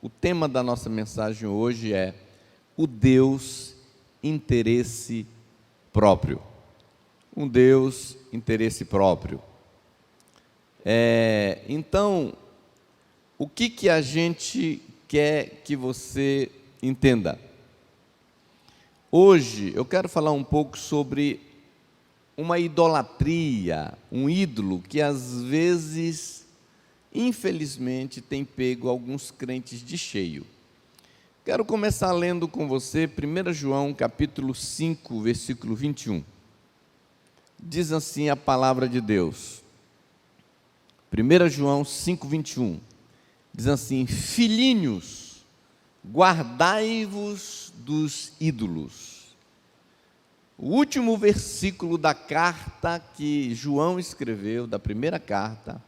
O tema da nossa mensagem hoje é o Deus interesse próprio. Um Deus interesse próprio. Então, o que a gente quer que você entenda? Hoje eu quero falar um pouco sobre uma idolatria, um ídolo que às vezes, infelizmente, tem pego alguns crentes de cheio. Quero começar lendo com você 1 João capítulo 5, versículo 21. Diz assim a palavra de Deus. 1 João 5, 21. Diz assim: filhinhos, guardai-vos dos ídolos. O último versículo da carta que João escreveu, da primeira carta,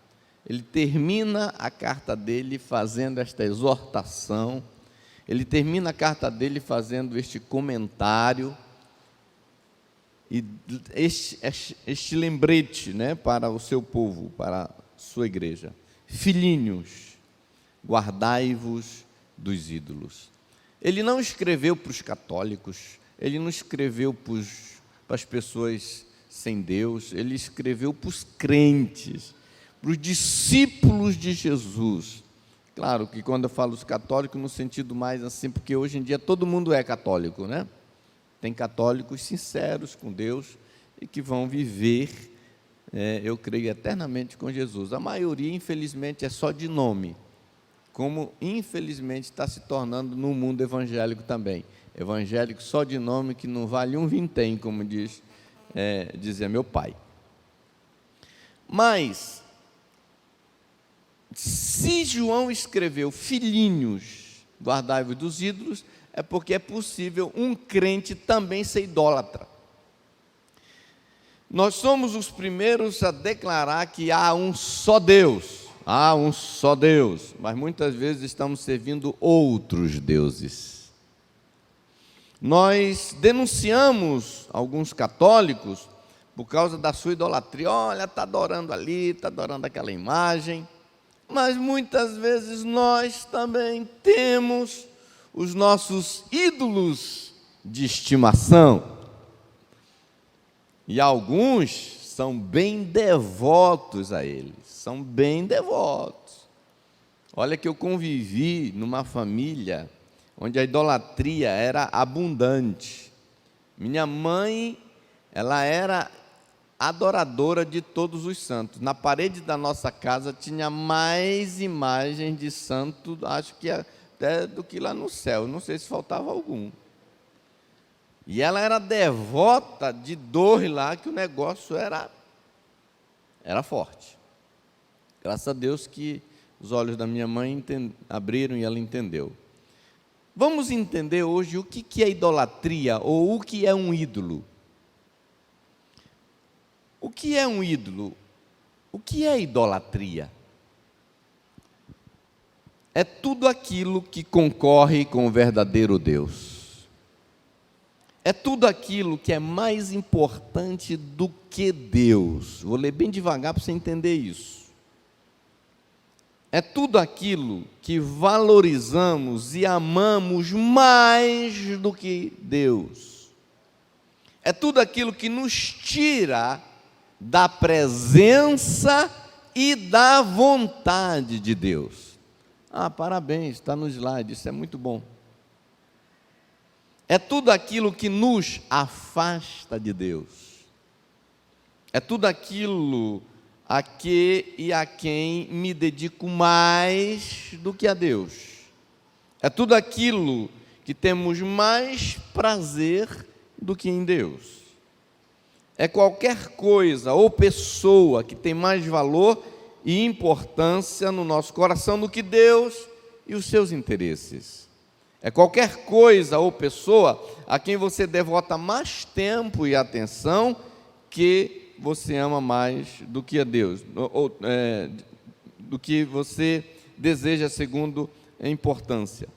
ele termina a carta dele fazendo esta exortação, ele termina a carta dele fazendo este comentário, e este lembrete, para o seu povo, para a sua igreja. Filhinhos, guardai-vos dos ídolos. Ele não escreveu para os católicos, ele não escreveu para as pessoas sem Deus, ele escreveu para os crentes, para os discípulos de Jesus. Claro que quando eu falo os católicos, no sentido mais assim, porque hoje em dia todo mundo é católico, Tem católicos sinceros com Deus e que vão viver, eu creio, eternamente com Jesus. A maioria, infelizmente, é só de nome, como infelizmente está se tornando no mundo evangélico também. Evangélico só de nome, que não vale um vintém, como dizia meu pai. Mas, se João escreveu filhinhos, guardai-vos dos ídolos, é porque é possível um crente também ser idólatra. Nós somos os primeiros a declarar que há um só Deus, mas muitas vezes estamos servindo outros deuses. Nós denunciamos alguns católicos por causa da sua idolatria. Olha, está adorando ali, está adorando aquela imagem. Mas muitas vezes nós também temos os nossos ídolos de estimação. E alguns são bem devotos a eles, são bem devotos. Olha que eu convivi numa família onde a idolatria era abundante. Minha mãe, ela era adoradora de todos os santos. Na parede da nossa casa tinha mais imagens de santo, acho que até do que lá no céu, não sei se faltava algum. E ela era devota de dois lá, que o negócio era forte. Graças a Deus que os olhos da minha mãe abriram e ela entendeu. Vamos entender hoje o que é idolatria, ou o que é um ídolo. O que é um ídolo? O que é idolatria? É tudo aquilo que concorre com o verdadeiro Deus. É tudo aquilo que é mais importante do que Deus. Vou ler bem devagar para você entender isso. É tudo aquilo que valorizamos e amamos mais do que Deus. É tudo aquilo que nos tira da presença e da vontade de Deus. Parabéns, está no slide, isso é muito bom. É tudo aquilo que nos afasta de Deus. É tudo aquilo a que e a quem me dedico mais do que a Deus. É tudo aquilo que temos mais prazer do que em Deus. É qualquer coisa ou pessoa que tem mais valor e importância no nosso coração do que Deus e os seus interesses. É qualquer coisa ou pessoa a quem você devota mais tempo e atenção que você ama mais do que a Deus, do que você deseja segundo a importância.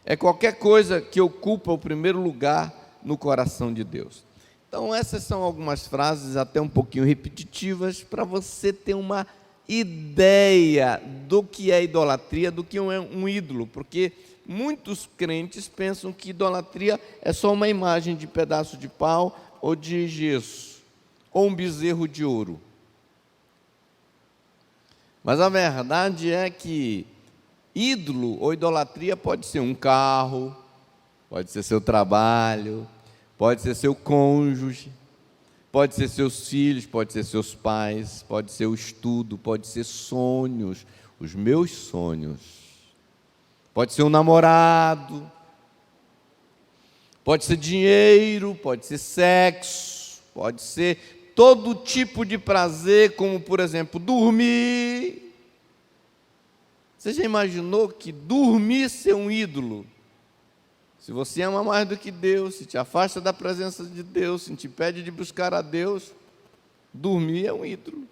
É qualquer coisa que ocupa o primeiro lugar no coração de Deus. Então essas são algumas frases até um pouquinho repetitivas para você ter uma ideia do que é idolatria, do que é um ídolo, porque muitos crentes pensam que idolatria é só uma imagem de pedaço de pau ou de gesso, ou um bezerro de ouro. Mas a verdade é que ídolo ou idolatria pode ser um carro, pode ser seu trabalho, pode ser seu cônjuge, pode ser seus filhos, pode ser seus pais, pode ser o estudo, pode ser sonhos, os meus sonhos, pode ser um namorado, pode ser dinheiro, pode ser sexo, pode ser todo tipo de prazer, como por exemplo, dormir. Você já imaginou que dormir ser um ídolo? Se você ama mais do que Deus, se te afasta da presença de Deus, se te impede de buscar a Deus, dormir é um ídolo,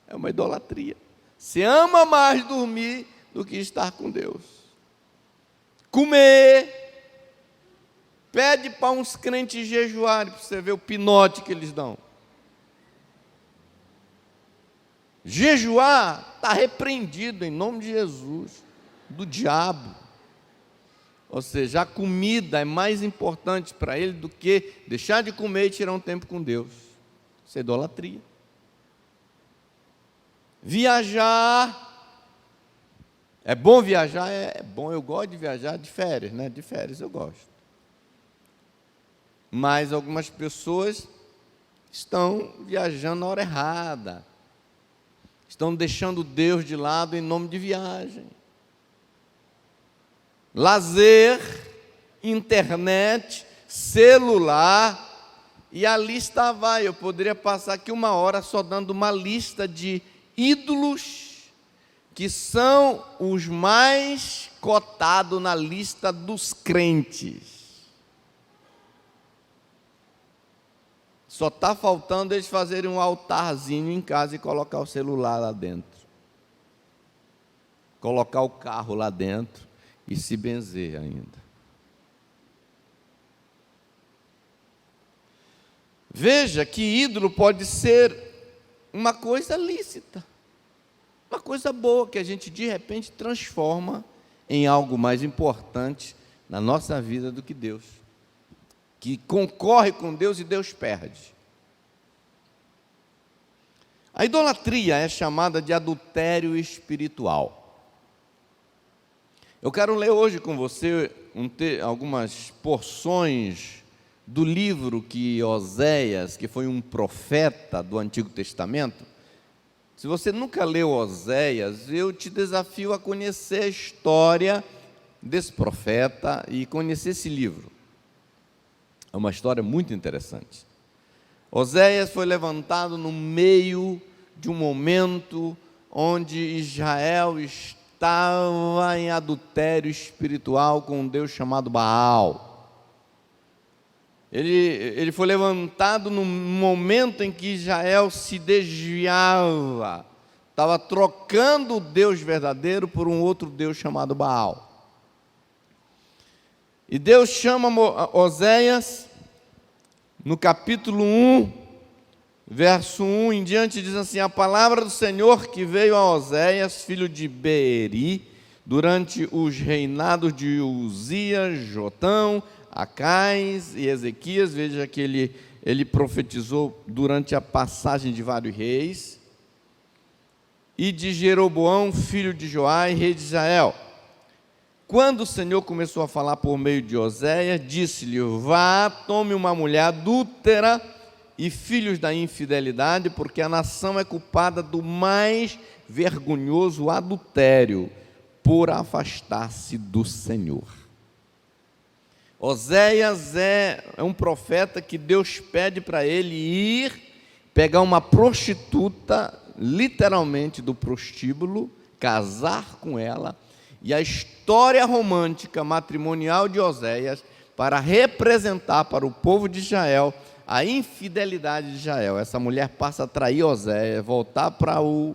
é uma idolatria. Você ama mais dormir do que estar com Deus. Comer, pede para uns crentes jejuarem, para você ver o pinote que eles dão. Jejuar está repreendido em nome de Jesus, do diabo. Ou seja, a comida é mais importante para ele do que deixar de comer e tirar um tempo com Deus. Isso é idolatria. Viajar. É bom viajar? É bom, eu gosto de viajar de férias, né? De férias eu gosto. Mas algumas pessoas estão viajando na hora errada. Estão deixando Deus de lado em nome de viagem. Lazer, internet, celular, e a lista vai. Eu poderia passar aqui 1 hora só dando uma lista de ídolos que são os mais cotados na lista dos crentes. Só está faltando eles fazerem um altarzinho em casa e colocar o celular lá dentro. Colocar o carro lá dentro e se benzer ainda. Veja que ídolo pode ser uma coisa lícita, uma coisa boa que a gente de repente transforma em algo mais importante na nossa vida do que Deus, que concorre com Deus e Deus perde. A idolatria é chamada de adultério espiritual. Eu quero ler hoje com você algumas porções do livro que Oséias, que foi um profeta do Antigo Testamento. Se você nunca leu Oséias, eu te desafio a conhecer a história desse profeta e conhecer esse livro. É uma história muito interessante. Oséias foi levantado no meio de um momento onde Israel estava em adultério espiritual com um Deus chamado Baal. Ele foi levantado no momento em que Israel se desviava, estava trocando o Deus verdadeiro por um outro Deus chamado Baal. E Deus chama Oséias, no capítulo 1, verso 1 em diante, diz assim: a palavra do Senhor que veio a Oséias, filho de Beeri, durante os reinados de Uzias, Jotão, Acais e Ezequias. Veja que ele profetizou durante a passagem de vários reis, e de Jeroboão, filho de Joai, rei de Israel. Quando o Senhor começou a falar por meio de Oséias, disse-lhe: vá, tome uma mulher adúltera e filhos da infidelidade, porque a nação é culpada do mais vergonhoso adultério, por afastar-se do Senhor. Oséias é um profeta que Deus pede para ele ir pegar uma prostituta, literalmente do prostíbulo, casar com ela, e a história romântica matrimonial de Oséias para representar para o povo de Israel a infidelidade de Israel. Essa mulher passa a trair Oséias, voltar para o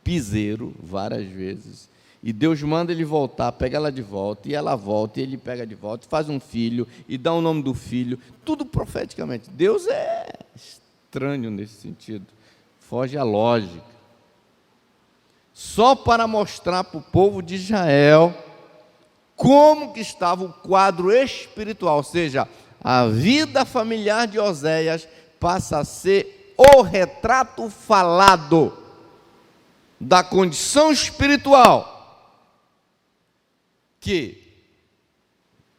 piseiro várias vezes, e Deus manda ele voltar, pega ela de volta, e ela volta, e ele pega de volta, faz um filho, e dá o nome do filho, tudo profeticamente. Deus é estranho nesse sentido, foge à lógica. só para mostrar para o povo de Israel como que estava o quadro espiritual, ou seja, a vida familiar de Oséias passa a ser o retrato falado da condição espiritual que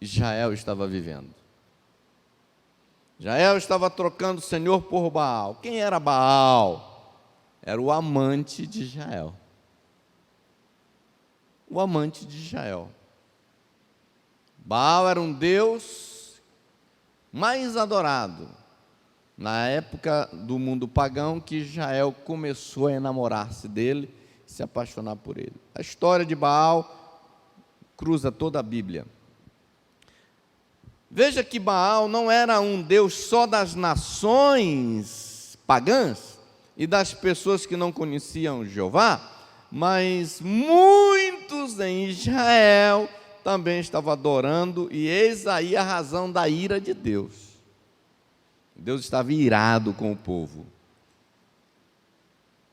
Israel estava vivendo. Israel estava trocando o Senhor por Baal. Quem era Baal? Era o amante de Israel. O amante de Israel. Baal era um deus mais adorado na época do mundo pagão, que Israel começou a enamorar-se dele, se apaixonar por ele. A história de Baal cruza toda a Bíblia. Veja que Baal não era um deus só das nações pagãs e das pessoas que não conheciam Jeová, mas muitos em Israel também estavam adorando, e eis aí a razão da ira de Deus. Deus estava irado com o povo.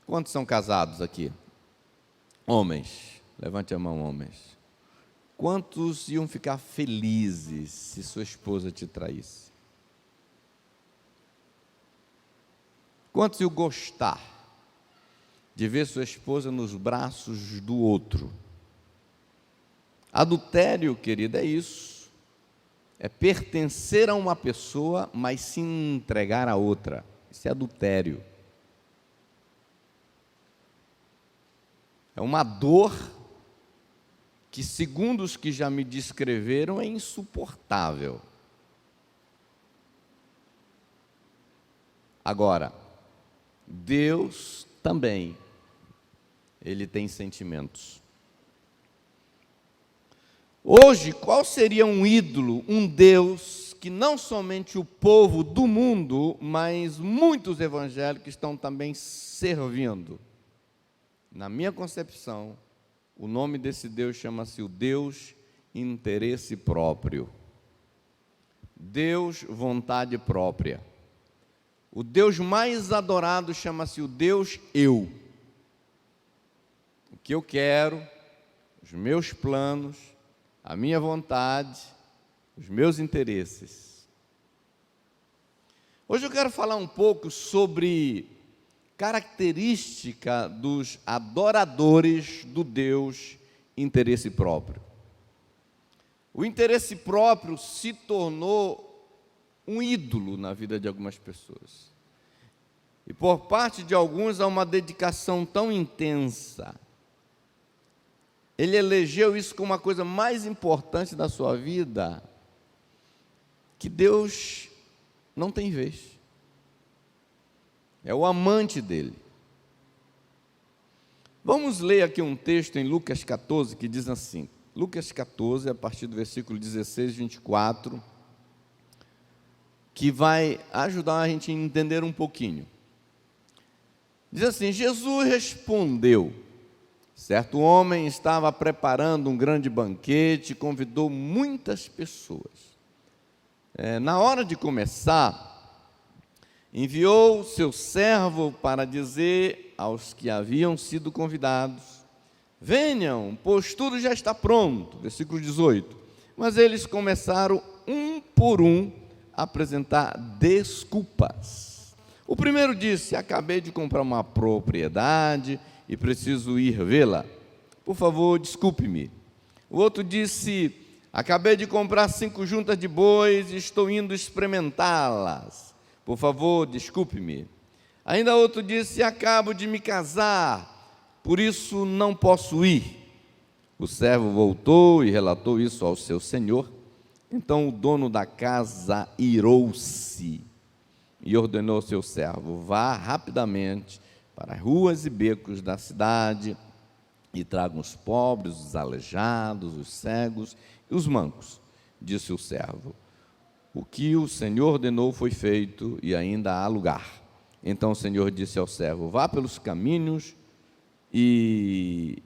Quantos são casados aqui? Homens, levante a mão, homens. Quantos iam ficar felizes se sua esposa te traísse? Quantos iam gostar de ver sua esposa nos braços do outro? Adultério, querida, é isso. É pertencer a uma pessoa, mas se entregar a outra. Isso é adultério. É uma dor que, segundo os que já me descreveram, é insuportável. Agora, Deus também, Ele tem sentimentos. Hoje, qual seria um ídolo, um Deus que não somente o povo do mundo, mas muitos evangélicos estão também servindo? Na minha concepção, o nome desse Deus chama-se o Deus interesse próprio. Deus vontade própria. O Deus mais adorado chama-se o Deus eu. O que eu quero, os meus planos, a minha vontade, os meus interesses. Hoje eu quero falar um pouco sobre característica dos adoradores do Deus interesse próprio. O interesse próprio se tornou um ídolo na vida de algumas pessoas. E por parte de alguns há uma dedicação tão intensa. Ele elegeu isso como uma coisa mais importante da sua vida, que Deus não tem vez. É o amante dele. Vamos ler aqui um texto em Lucas 14, que diz assim, Lucas 14, a partir do versículo 16 e 24, que vai ajudar a gente a entender um pouquinho. Diz assim, Jesus respondeu, certo homem estava preparando um grande banquete e convidou muitas pessoas. Na hora de começar, enviou seu servo para dizer aos que haviam sido convidados, venham, pois tudo já está pronto. Versículo 18. Mas eles começaram um por um a apresentar desculpas. O primeiro disse, acabei de comprar uma propriedade e preciso ir vê-la. Por favor, desculpe-me. O outro disse, acabei de comprar 5 juntas de bois e estou indo experimentá-las. Por favor, desculpe-me. Ainda outro disse, acabo de me casar, por isso não posso ir. O servo voltou e relatou isso ao seu senhor. Então o dono da casa irou-se e ordenou ao seu servo, vá rapidamente para as ruas e becos da cidade e traga os pobres, os aleijados, os cegos e os mancos. Disse o servo, o que o Senhor ordenou foi feito e ainda há lugar. Então o Senhor disse ao servo, vá pelos caminhos e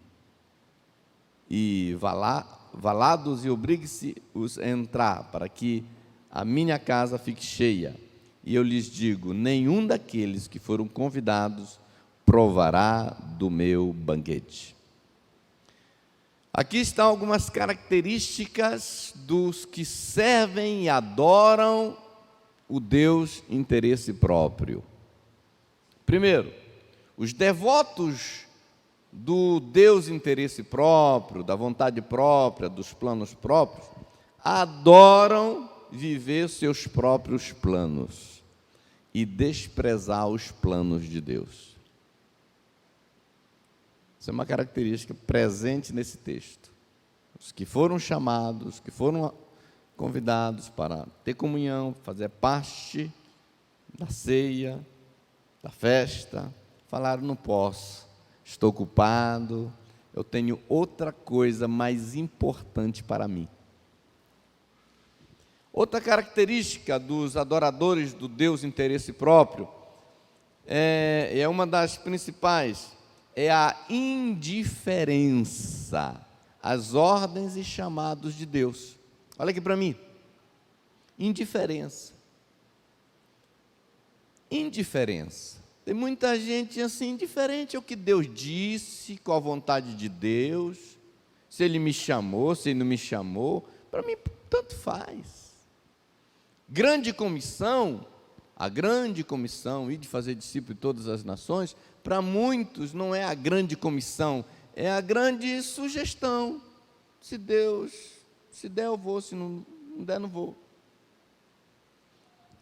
valados e obrigue-se-os a entrar, para que a minha casa fique cheia. E eu lhes digo, nenhum daqueles que foram convidados provará do meu banquete. Aqui estão algumas características dos que servem e adoram o Deus interesse próprio. Primeiro, os devotos do Deus interesse próprio, da vontade própria, dos planos próprios, adoram viver seus próprios planos e desprezar os planos de Deus. Isso é uma característica presente nesse texto. Os que foram chamados, os que foram convidados para ter comunhão, fazer parte da ceia, da festa, falaram: não posso, estou ocupado, eu tenho outra coisa mais importante para mim. Outra característica dos adoradores do Deus interesse próprio é uma das principais, é a indiferença às ordens e chamados de Deus. Olha aqui para mim, indiferença. Indiferença. Tem muita gente assim, indiferente ao que Deus disse, com a vontade de Deus, se Ele me chamou, se Ele não me chamou, para mim tanto faz. Grande comissão, a grande comissão, ir de fazer discípulo de todas as nações, para muitos não é a grande comissão, é a grande sugestão. Se der eu vou, se não der não vou.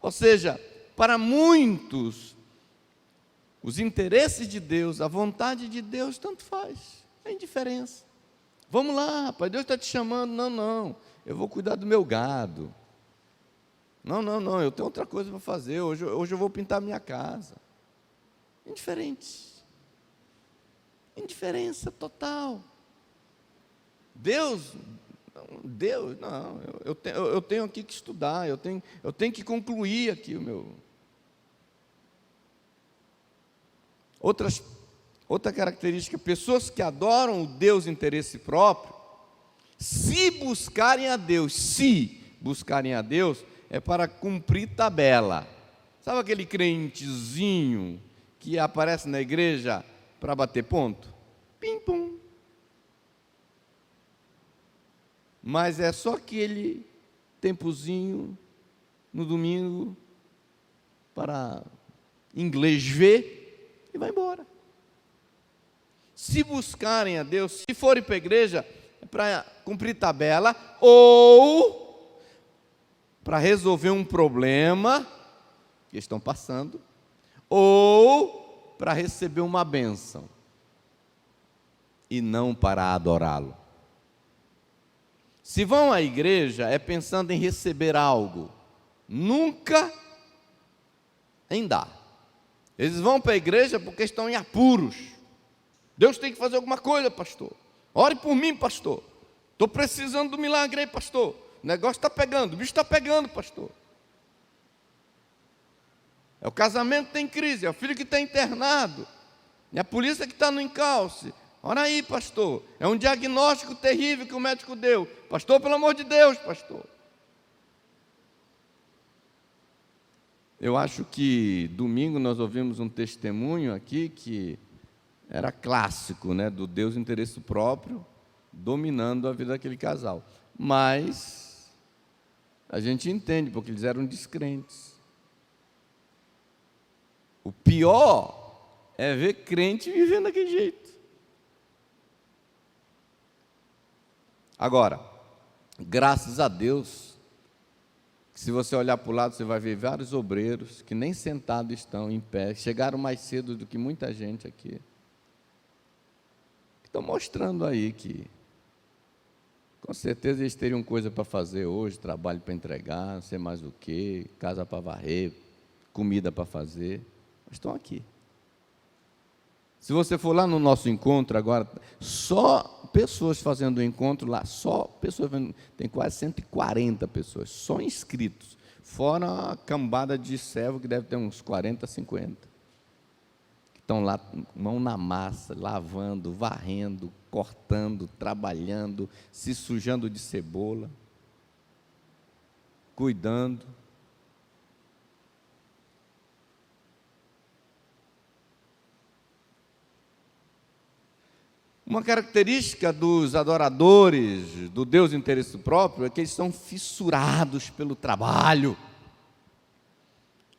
Ou seja, para muitos, os interesses de Deus, a vontade de Deus, tanto faz, é indiferença. Vamos lá, rapaz, Deus está te chamando. Não, eu vou cuidar do meu gado. Não, eu tenho outra coisa para fazer, hoje eu vou pintar minha casa. Indiferença total. Deus, não, eu tenho aqui que estudar, eu tenho que concluir aqui o meu. Outra característica, pessoas que adoram o Deus interesse próprio, se buscarem a Deus, é para cumprir tabela. Sabe aquele crentezinho que aparece na igreja para bater ponto? Pim, pum. Mas é só aquele tempozinho no domingo para inglês ver e vai embora. Se buscarem a Deus, se forem para a igreja, é para cumprir tabela ou para resolver um problema que estão passando, ou para receber uma bênção, e não para adorá-lo. Se vão à igreja, é pensando em receber algo, nunca em dar. Eles vão para a igreja porque estão em apuros. Deus tem que fazer alguma coisa, pastor. Ore por mim, pastor. Estou precisando do milagre aí, pastor. O negócio está pegando, o bicho está pegando, pastor. É o casamento que tem crise, é o filho que está internado, é a polícia que está no encalce. Ora aí, pastor, é um diagnóstico terrível que o médico deu. Pastor, pelo amor de Deus, pastor. Eu acho que domingo nós ouvimos um testemunho aqui que era clássico, né, do Deus interesse próprio dominando a vida daquele casal. Mas a gente entende, porque eles eram descrentes. O pior é ver crente vivendo daquele jeito. Agora, graças a Deus, se você olhar para o lado, você vai ver vários obreiros que nem sentados estão, em pé, chegaram mais cedo do que muita gente aqui. Estão mostrando aí que com certeza eles teriam coisa para fazer hoje, trabalho para entregar, não sei mais o que, casa para varrer, comida para fazer, mas estão aqui. Se você for lá no nosso encontro agora, só pessoas fazendo o encontro lá, só pessoas, tem quase 140 pessoas, só inscritos, fora a cambada de servo que deve ter uns 40, 50. Estão lá, mão na massa, lavando, varrendo, cortando, trabalhando, se sujando de cebola, cuidando. Uma característica dos adoradores do Deus de interesse próprio é que eles são fissurados pelo trabalho,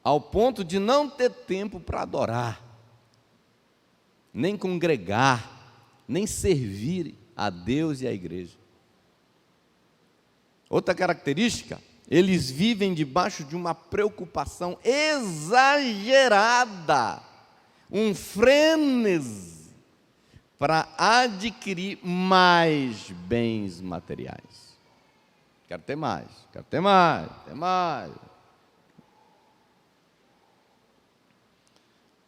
ao ponto de não ter tempo para adorar, nem congregar, nem servir a Deus e à igreja. Outra característica, eles vivem debaixo de uma preocupação exagerada, um frenesi para adquirir mais bens materiais. Quero ter mais, quero ter mais, ter mais.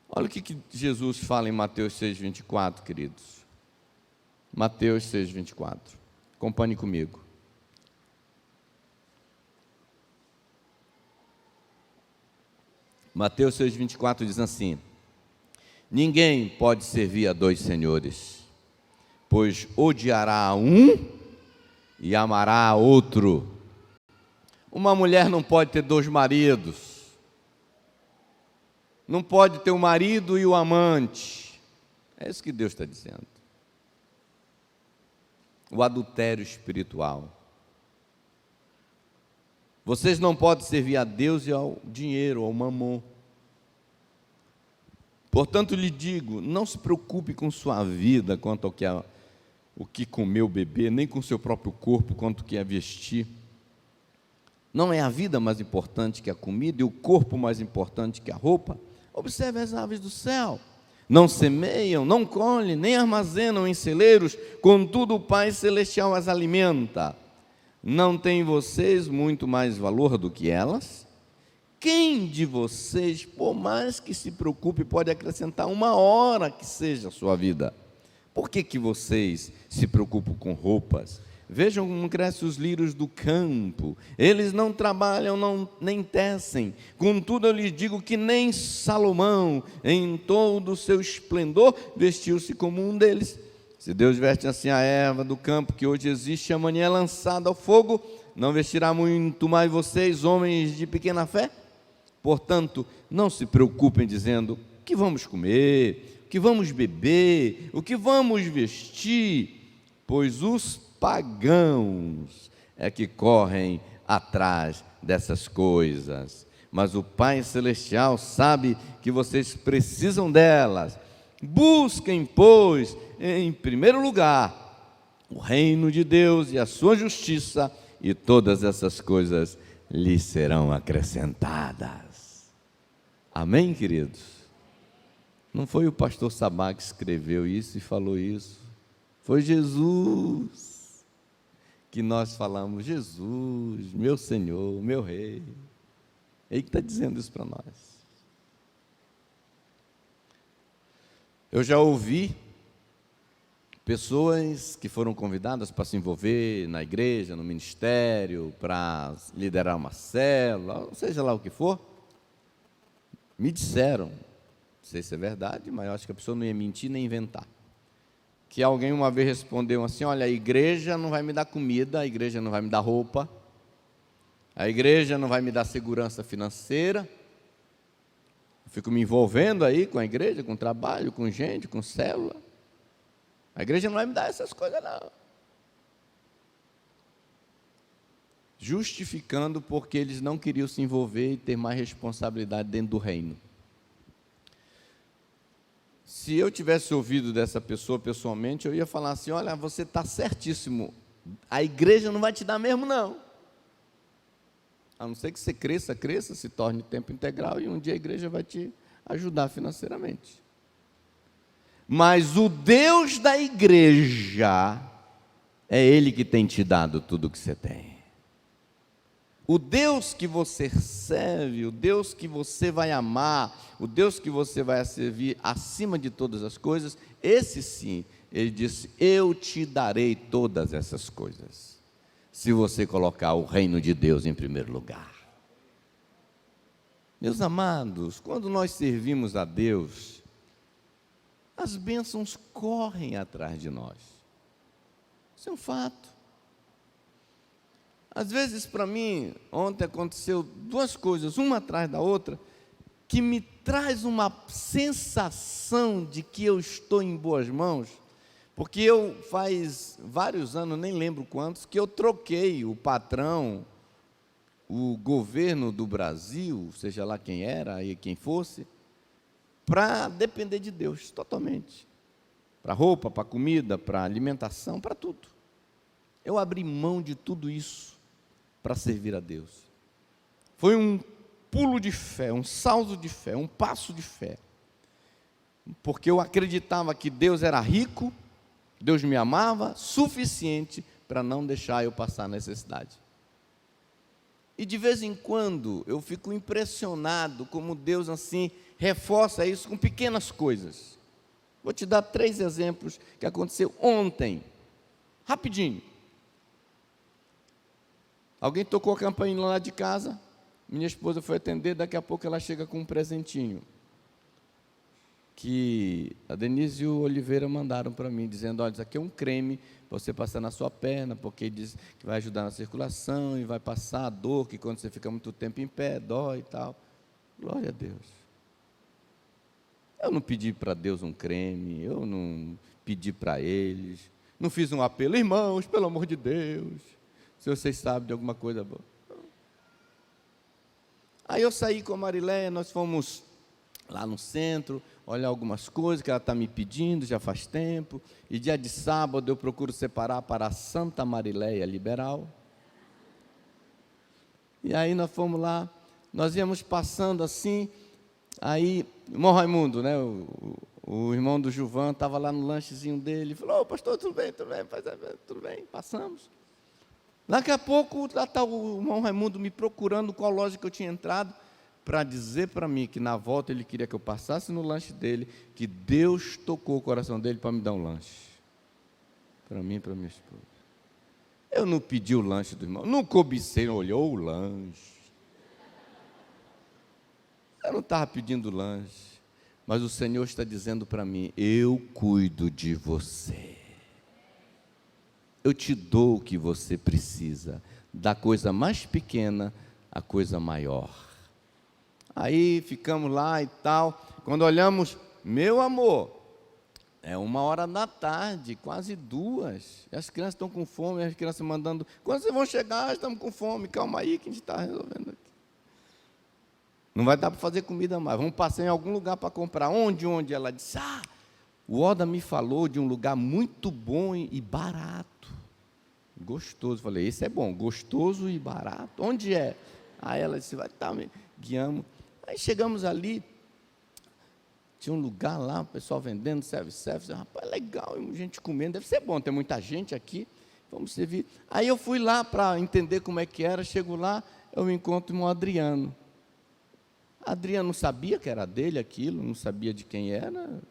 Olha o que Jesus fala em Mateus 6,24, queridos. Mateus 6,24. Acompanhe comigo. Mateus 6,24 diz assim: ninguém pode servir a dois senhores, pois odiará a um e amará a outro. Uma mulher não pode ter dois maridos, não pode ter o marido e o amante. É isso que Deus está dizendo. O adultério espiritual. Vocês não podem servir a Deus e ao dinheiro, ao mamon. Portanto, lhe digo, não se preocupe com sua vida quanto ao que comer ou beber, nem com seu próprio corpo quanto ao que vestir. Não é a vida mais importante que a comida e o corpo mais importante que a roupa? Observe as aves do céu. Não semeiam, não colhem, nem armazenam em celeiros, contudo o Pai Celestial as alimenta. Não tem vocês muito mais valor do que elas? Quem de vocês, por mais que se preocupe, pode acrescentar uma hora que seja a sua vida? Por que vocês se preocupam com roupas? Vejam como crescem os lírios do campo. Eles não trabalham, nem tecem. Contudo, eu lhes digo que nem Salomão, em todo o seu esplendor, vestiu-se como um deles. Se Deus veste assim a erva do campo, que hoje existe e amanhã é lançada ao fogo, não vestirá muito mais vocês, homens de pequena fé? Portanto, não se preocupem dizendo: o que vamos comer, o que vamos beber, o que vamos vestir, pois os pagãos é que correm atrás dessas coisas. Mas o Pai Celestial sabe que vocês precisam delas. Busquem, pois, em primeiro lugar, o reino de Deus e a sua justiça, e todas essas coisas lhes serão acrescentadas. Amém, queridos? Não foi o pastor Sabá que escreveu isso e falou isso. Foi Jesus que nós falamos: Jesus, meu Senhor, meu Rei. Ele que está dizendo isso para nós. Eu já ouvi pessoas que foram convidadas para se envolver na igreja, no ministério, para liderar uma célula, seja lá o que for, me disseram, não sei se é verdade, mas eu acho que a pessoa não ia mentir nem inventar, que alguém uma vez respondeu assim: olha, a igreja não vai me dar comida, a igreja não vai me dar roupa, a igreja não vai me dar segurança financeira, eu fico me envolvendo aí com a igreja, com trabalho, com gente, com célula, a igreja não vai me dar essas coisas não. Justificando porque eles não queriam se envolver e ter mais responsabilidade dentro do reino. Se eu tivesse ouvido dessa pessoa pessoalmente, eu ia falar assim: olha, você está certíssimo, a igreja não vai te dar mesmo não, a não ser que você cresça, se torne tempo integral, e um dia a igreja vai te ajudar financeiramente. Mas o Deus da igreja, é Ele que tem te dado tudo o que você tem. O Deus que você serve, o Deus que você vai amar, o Deus que você vai servir acima de todas as coisas, esse sim, Ele disse: eu te darei todas essas coisas, se você colocar o reino de Deus em primeiro lugar. Meus amados, quando nós servimos a Deus, as bênçãos correm atrás de nós. Isso é um fato. Às vezes, para mim, ontem aconteceu duas coisas, uma atrás da outra, que me traz uma sensação de que eu estou em boas mãos, Porque eu faz vários anos, nem lembro quantos, que eu troquei o patrão, o governo do Brasil, seja lá quem era e quem fosse, para depender de Deus totalmente. Para roupa, para comida, para alimentação, para tudo. Eu abri mão de tudo isso para servir a Deus. Foi um pulo de fé, um salto de fé, um passo de fé. Porque eu acreditava que Deus era rico, Deus me amava, suficiente para não deixar eu passar necessidade. E de vez em quando eu fico impressionado como Deus assim reforça isso com pequenas coisas. Vou te dar 3 exemplos que aconteceu ontem, rapidinho. Alguém tocou a campainha lá de casa, minha esposa foi atender, daqui a pouco ela chega com um presentinho, que a Denise e o Oliveira mandaram para mim, dizendo, olha, isso aqui é um creme, para você passar na sua perna, porque diz que vai ajudar na circulação, e vai passar a dor, que quando você fica muito tempo em pé, dói e tal. Glória a Deus. Eu não pedi para Deus um creme, eu não pedi para eles, não fiz um apelo, irmãos, pelo amor de Deus, se vocês sabem de alguma coisa boa. Aí eu saí com a Marileia, nós fomos lá no centro, olhar algumas coisas que ela está me pedindo, já faz tempo, e dia de sábado eu procuro separar para a Santa Marileia Liberal. E aí nós fomos lá, nós íamos passando assim, aí, o irmão Raimundo, né, o irmão do Juvan, estava lá no lanchezinho dele, falou, pastor, tudo bem, tudo bem, passamos. Daqui a pouco, lá está o irmão Raimundo me procurando qual loja que eu tinha entrado, para dizer para mim que na volta ele queria que eu passasse no lanche dele, que Deus tocou o coração dele para me dar um lanche. Para mim e para minha esposa. Eu não pedi o lanche do irmão, não cobicei, não olhou o lanche. Eu não estava pedindo lanche, mas o Senhor está dizendo para mim, eu cuido de você. Eu te dou o que você precisa, da coisa mais pequena à coisa maior. Aí ficamos lá e tal, quando olhamos, meu amor, é 1h da tarde, quase 2, e as crianças estão com fome, as crianças mandando, quando vocês vão chegar, estamos com fome, calma aí que a gente está resolvendo aqui. Não vai dar para fazer comida mais, vamos passar em algum lugar para comprar. Onde? Ela disse, o Oda me falou de um lugar muito bom e barato, gostoso. Falei, esse é bom, gostoso e barato, onde é? Aí ela disse, vai estar, guiamos. Aí chegamos ali, tinha um lugar lá, o pessoal vendendo self-service, rapaz, legal, gente comendo, deve ser bom, tem muita gente aqui, vamos servir. Aí eu fui lá para entender como é que era, chego lá, eu me encontro com o Adriano. Adriano não sabia que era dele aquilo, não sabia de quem era.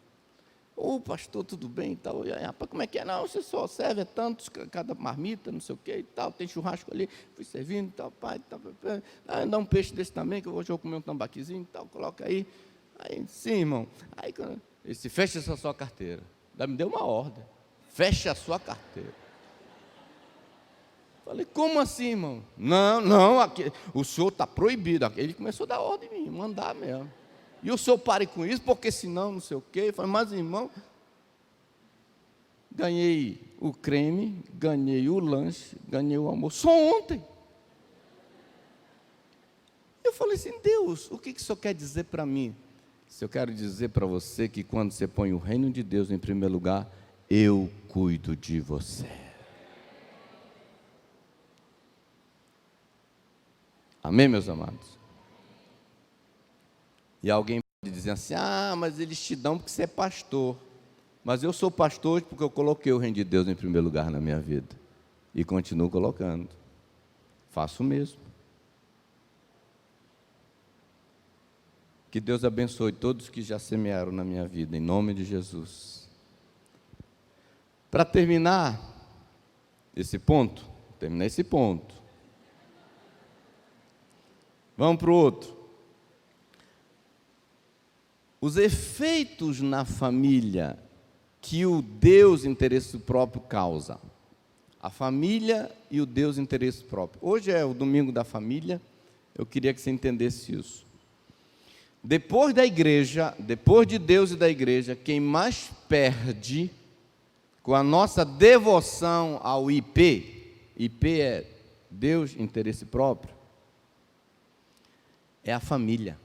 Ô, pastor, tudo bem e tal. E aí, rapaz, como é que é? Não, você só serve tantos, cada marmita, não sei o que e tal, tem churrasco ali, fui servindo e tal, pai, tal, dá um peixe desse também, que hoje eu vou comer um tambaquizinho e tal, coloca aí. Aí, sim, irmão. Aí, ele disse, fecha essa sua carteira. Me deu uma ordem, fecha a sua carteira. Falei, como assim, irmão? Não, aqui, o senhor está proibido. Ele começou a dar ordem em mim, mandar mesmo. E o senhor pare com isso, porque senão não sei o quê. Eu falei, mas irmão, ganhei o creme, ganhei o lanche, ganhei o almoço, só ontem. Eu falei assim, Deus, o que o senhor quer dizer para mim? Se eu quero dizer para você que quando você põe o reino de Deus em primeiro lugar, eu cuido de você. Amém, meus amados? E alguém pode dizer assim, mas eles te dão porque você é pastor. Mas eu sou pastor porque eu coloquei o reino de Deus em primeiro lugar na minha vida. E continuo colocando. Faço o mesmo. Que Deus abençoe todos que já semearam na minha vida, em nome de Jesus. Para terminar esse ponto, vamos para o outro. Os efeitos na família que o Deus interesse próprio causa. A família e o Deus interesse próprio. Hoje é o domingo da família, eu queria que você entendesse isso. Depois da igreja, depois de Deus e da igreja, quem mais perde com a nossa devoção ao IP, IP é Deus, interesse próprio, é a família.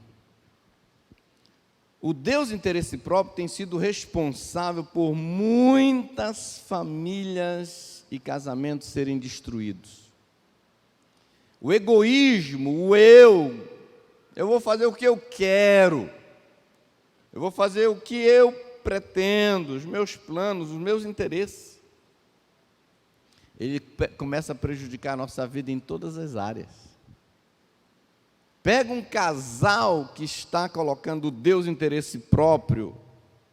O Deus, interesse próprio, tem sido responsável por muitas famílias e casamentos serem destruídos. O egoísmo, o eu vou fazer o que eu quero, eu vou fazer o que eu pretendo, os meus planos, os meus interesses. Ele começa a prejudicar a nossa vida em todas as áreas. Pega um casal que está colocando o Deus, interesse próprio,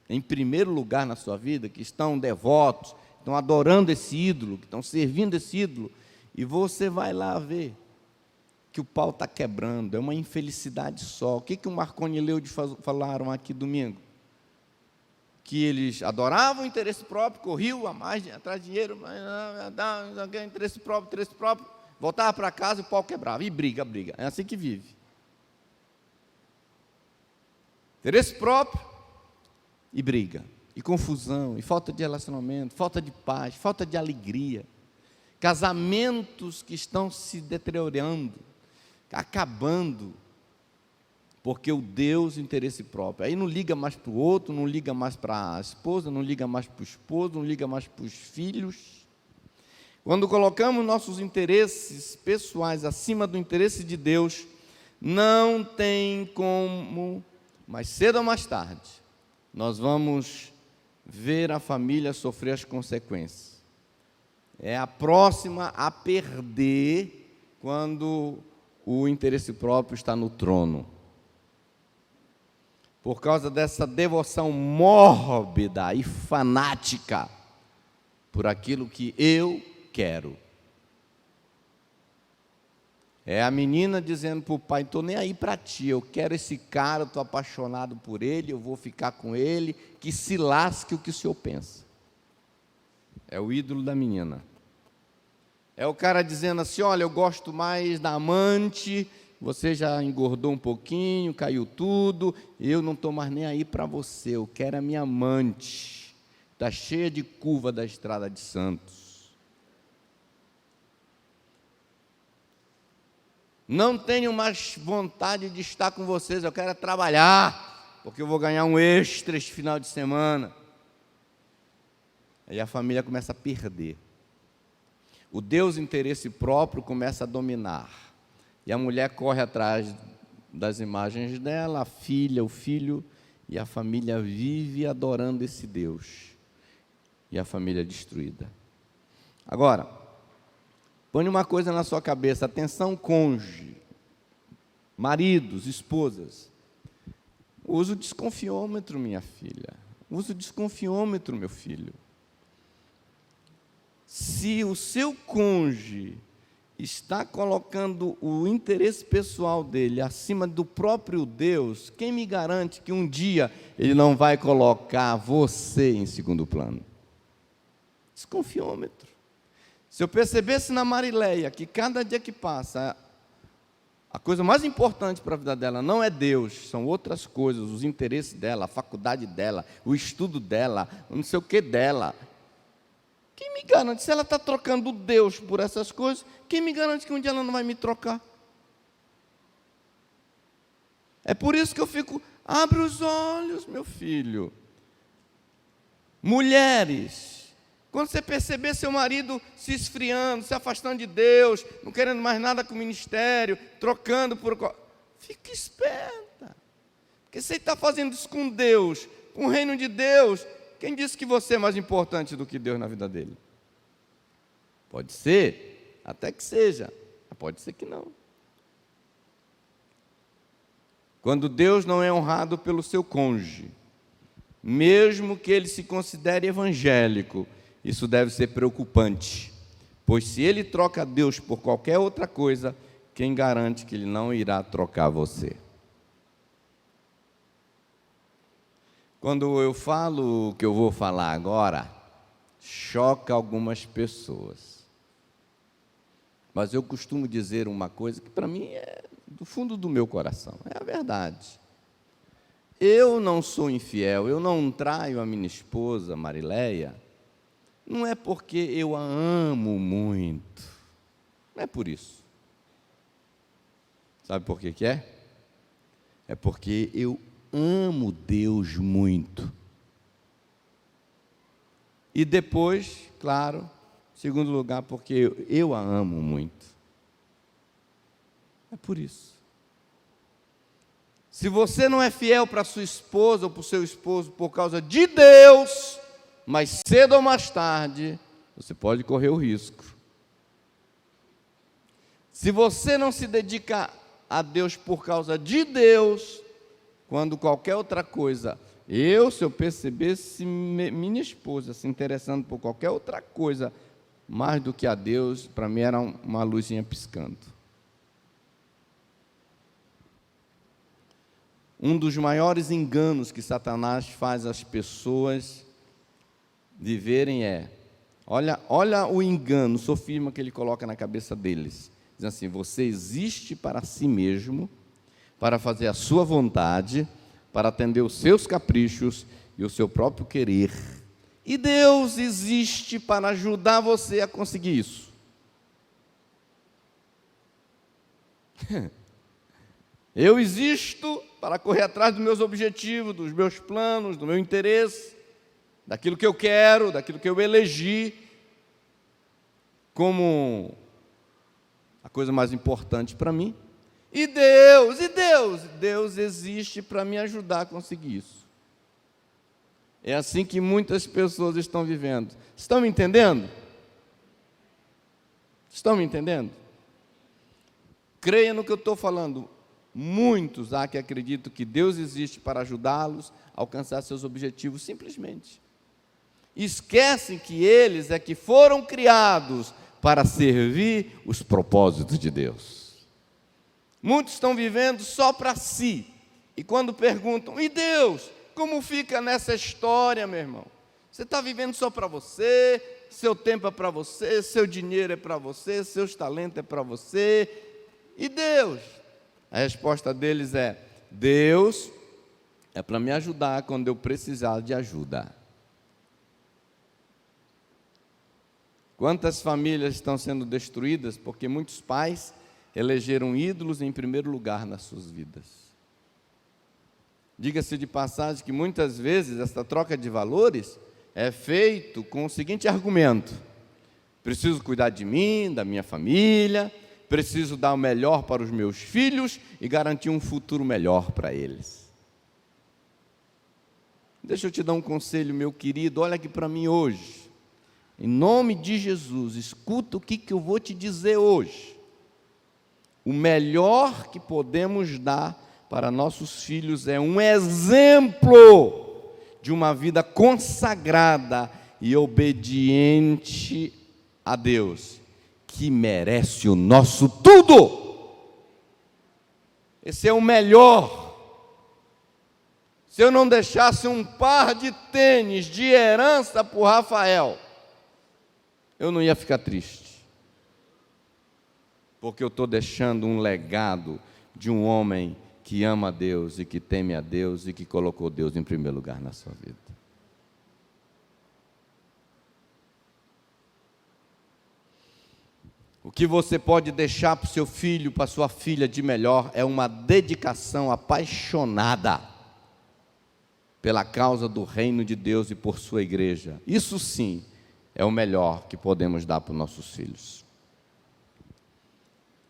em primeiro lugar na sua vida, que estão devotos, estão adorando esse ídolo, que estão servindo esse ídolo, e você vai lá ver que o pau está quebrando, é uma infelicidade só. O que o Marconi e Leude falaram aqui domingo? Que eles adoravam o interesse próprio, corriam a mais, atrás de dinheiro, interesse próprio, voltava para casa e o pau quebrava, e briga, é assim que vive. Interesse próprio e briga, e confusão, e falta de relacionamento, falta de paz, falta de alegria. Casamentos que estão se deteriorando, acabando, porque o Deus, interesse próprio. Aí não liga mais para o outro, não liga mais para a esposa, não liga mais para o esposo, não liga mais para os filhos. Quando colocamos nossos interesses pessoais acima do interesse de Deus, não tem como, mais cedo ou mais tarde, nós vamos ver a família sofrer as consequências. É a próxima a perder quando o interesse próprio está no trono. Por causa dessa devoção mórbida e fanática por aquilo que eu quero. É a menina dizendo para o pai: estou nem aí para ti, eu quero esse cara, estou apaixonado por ele, eu vou ficar com ele, que se lasque o que o senhor pensa. É o ídolo da menina. É o cara dizendo assim: olha, eu gosto mais da amante, você já engordou um pouquinho, caiu tudo, eu não estou mais nem aí para você, eu quero a minha amante, está cheia de curva da Estrada de Santos. Não tenho mais vontade de estar com vocês, eu quero trabalhar, porque eu vou ganhar um extra este final de semana. Aí a família começa a perder. O Deus, interesse próprio, começa a dominar. E a mulher corre atrás das imagens dela, a filha, o filho, e a família vive adorando esse Deus. E a família é destruída. Agora, põe uma coisa na sua cabeça, atenção cônjuge, maridos, esposas. Usa o desconfiômetro, minha filha. Usa o desconfiômetro, meu filho. Se o seu cônjuge está colocando o interesse pessoal dele acima do próprio Deus, quem me garante que um dia ele não vai colocar você em segundo plano? Desconfiômetro. Se eu percebesse na Marileia que cada dia que passa, a coisa mais importante para a vida dela não é Deus, são outras coisas, os interesses dela, a faculdade dela, o estudo dela, não sei o que dela. Quem me garante? Se ela está trocando Deus por essas coisas, quem me garante que um dia ela não vai me trocar? É por isso que eu fico: abre os olhos, meu filho. Mulheres, quando você perceber seu marido se esfriando, se afastando de Deus, não querendo mais nada com o ministério, trocando por... fique esperta. Porque se ele está fazendo isso com Deus, com o reino de Deus, quem disse que você é mais importante do que Deus na vida dele? Pode ser, até que seja, mas pode ser que não. Quando Deus não é honrado pelo seu cônjuge, mesmo que ele se considere evangélico, isso deve ser preocupante, pois se ele troca Deus por qualquer outra coisa, quem garante que ele não irá trocar você? Quando eu falo o que eu vou falar agora, choca algumas pessoas. Mas eu costumo dizer uma coisa que para mim é do fundo do meu coração, é a verdade. Eu não sou infiel, eu não traio a minha esposa, Marileia, não é porque eu a amo muito, não é por isso. Sabe por que é? É porque eu amo Deus muito. E depois, claro, em segundo lugar, porque eu a amo muito. É por isso. Se você não é fiel para sua esposa ou para o seu esposo por causa de Deus, mais cedo ou mais tarde, você pode correr o risco. Se você não se dedica a Deus por causa de Deus, quando qualquer outra coisa, se eu percebesse minha esposa se interessando por qualquer outra coisa, mais do que a Deus, para mim era uma luzinha piscando. Um dos maiores enganos que Satanás faz às pessoas viverem olha o engano, o sofisma que ele coloca na cabeça deles. Diz assim: você existe para si mesmo, para fazer a sua vontade, para atender os seus caprichos e o seu próprio querer. E Deus existe para ajudar você a conseguir isso. Eu existo para correr atrás dos meus objetivos, dos meus planos, do meu interesse, daquilo que eu quero, daquilo que eu elegi como a coisa mais importante para mim. E Deus existe para me ajudar a conseguir isso. É assim que muitas pessoas estão vivendo. Estão me entendendo? Estão me entendendo? Creia no que eu estou falando. Muitos há que acreditam que Deus existe para ajudá-los a alcançar seus objetivos simplesmente. Esquecem que eles é que foram criados para servir os propósitos de Deus. Muitos estão vivendo só para si. E quando perguntam, e Deus, como fica nessa história, meu irmão? Você está vivendo só para você, seu tempo é para você, seu dinheiro é para você, seus talentos é para você. E Deus? A resposta deles é: Deus é para me ajudar quando eu precisar de ajuda. Quantas famílias estão sendo destruídas porque muitos pais elegeram ídolos em primeiro lugar nas suas vidas? Diga-se de passagem que muitas vezes essa troca de valores é feito com o seguinte argumento: preciso cuidar de mim, da minha família, preciso dar o melhor para os meus filhos e garantir um futuro melhor para eles. Deixa eu te dar um conselho, meu querido, olha aqui para mim hoje. Em nome de Jesus, escuta o que eu vou te dizer hoje. O melhor que podemos dar para nossos filhos é um exemplo de uma vida consagrada e obediente a Deus, que merece o nosso tudo. Esse é o melhor. Se eu não deixasse um par de tênis de herança para o Rafael, eu não ia ficar triste, porque eu estou deixando um legado de um homem que ama a Deus e que teme a Deus e que colocou Deus em primeiro lugar na sua vida. O que você pode deixar para o seu filho, para a sua filha de melhor, é uma dedicação apaixonada pela causa do reino de Deus e por sua igreja. Isso sim é o melhor que podemos dar para os nossos filhos.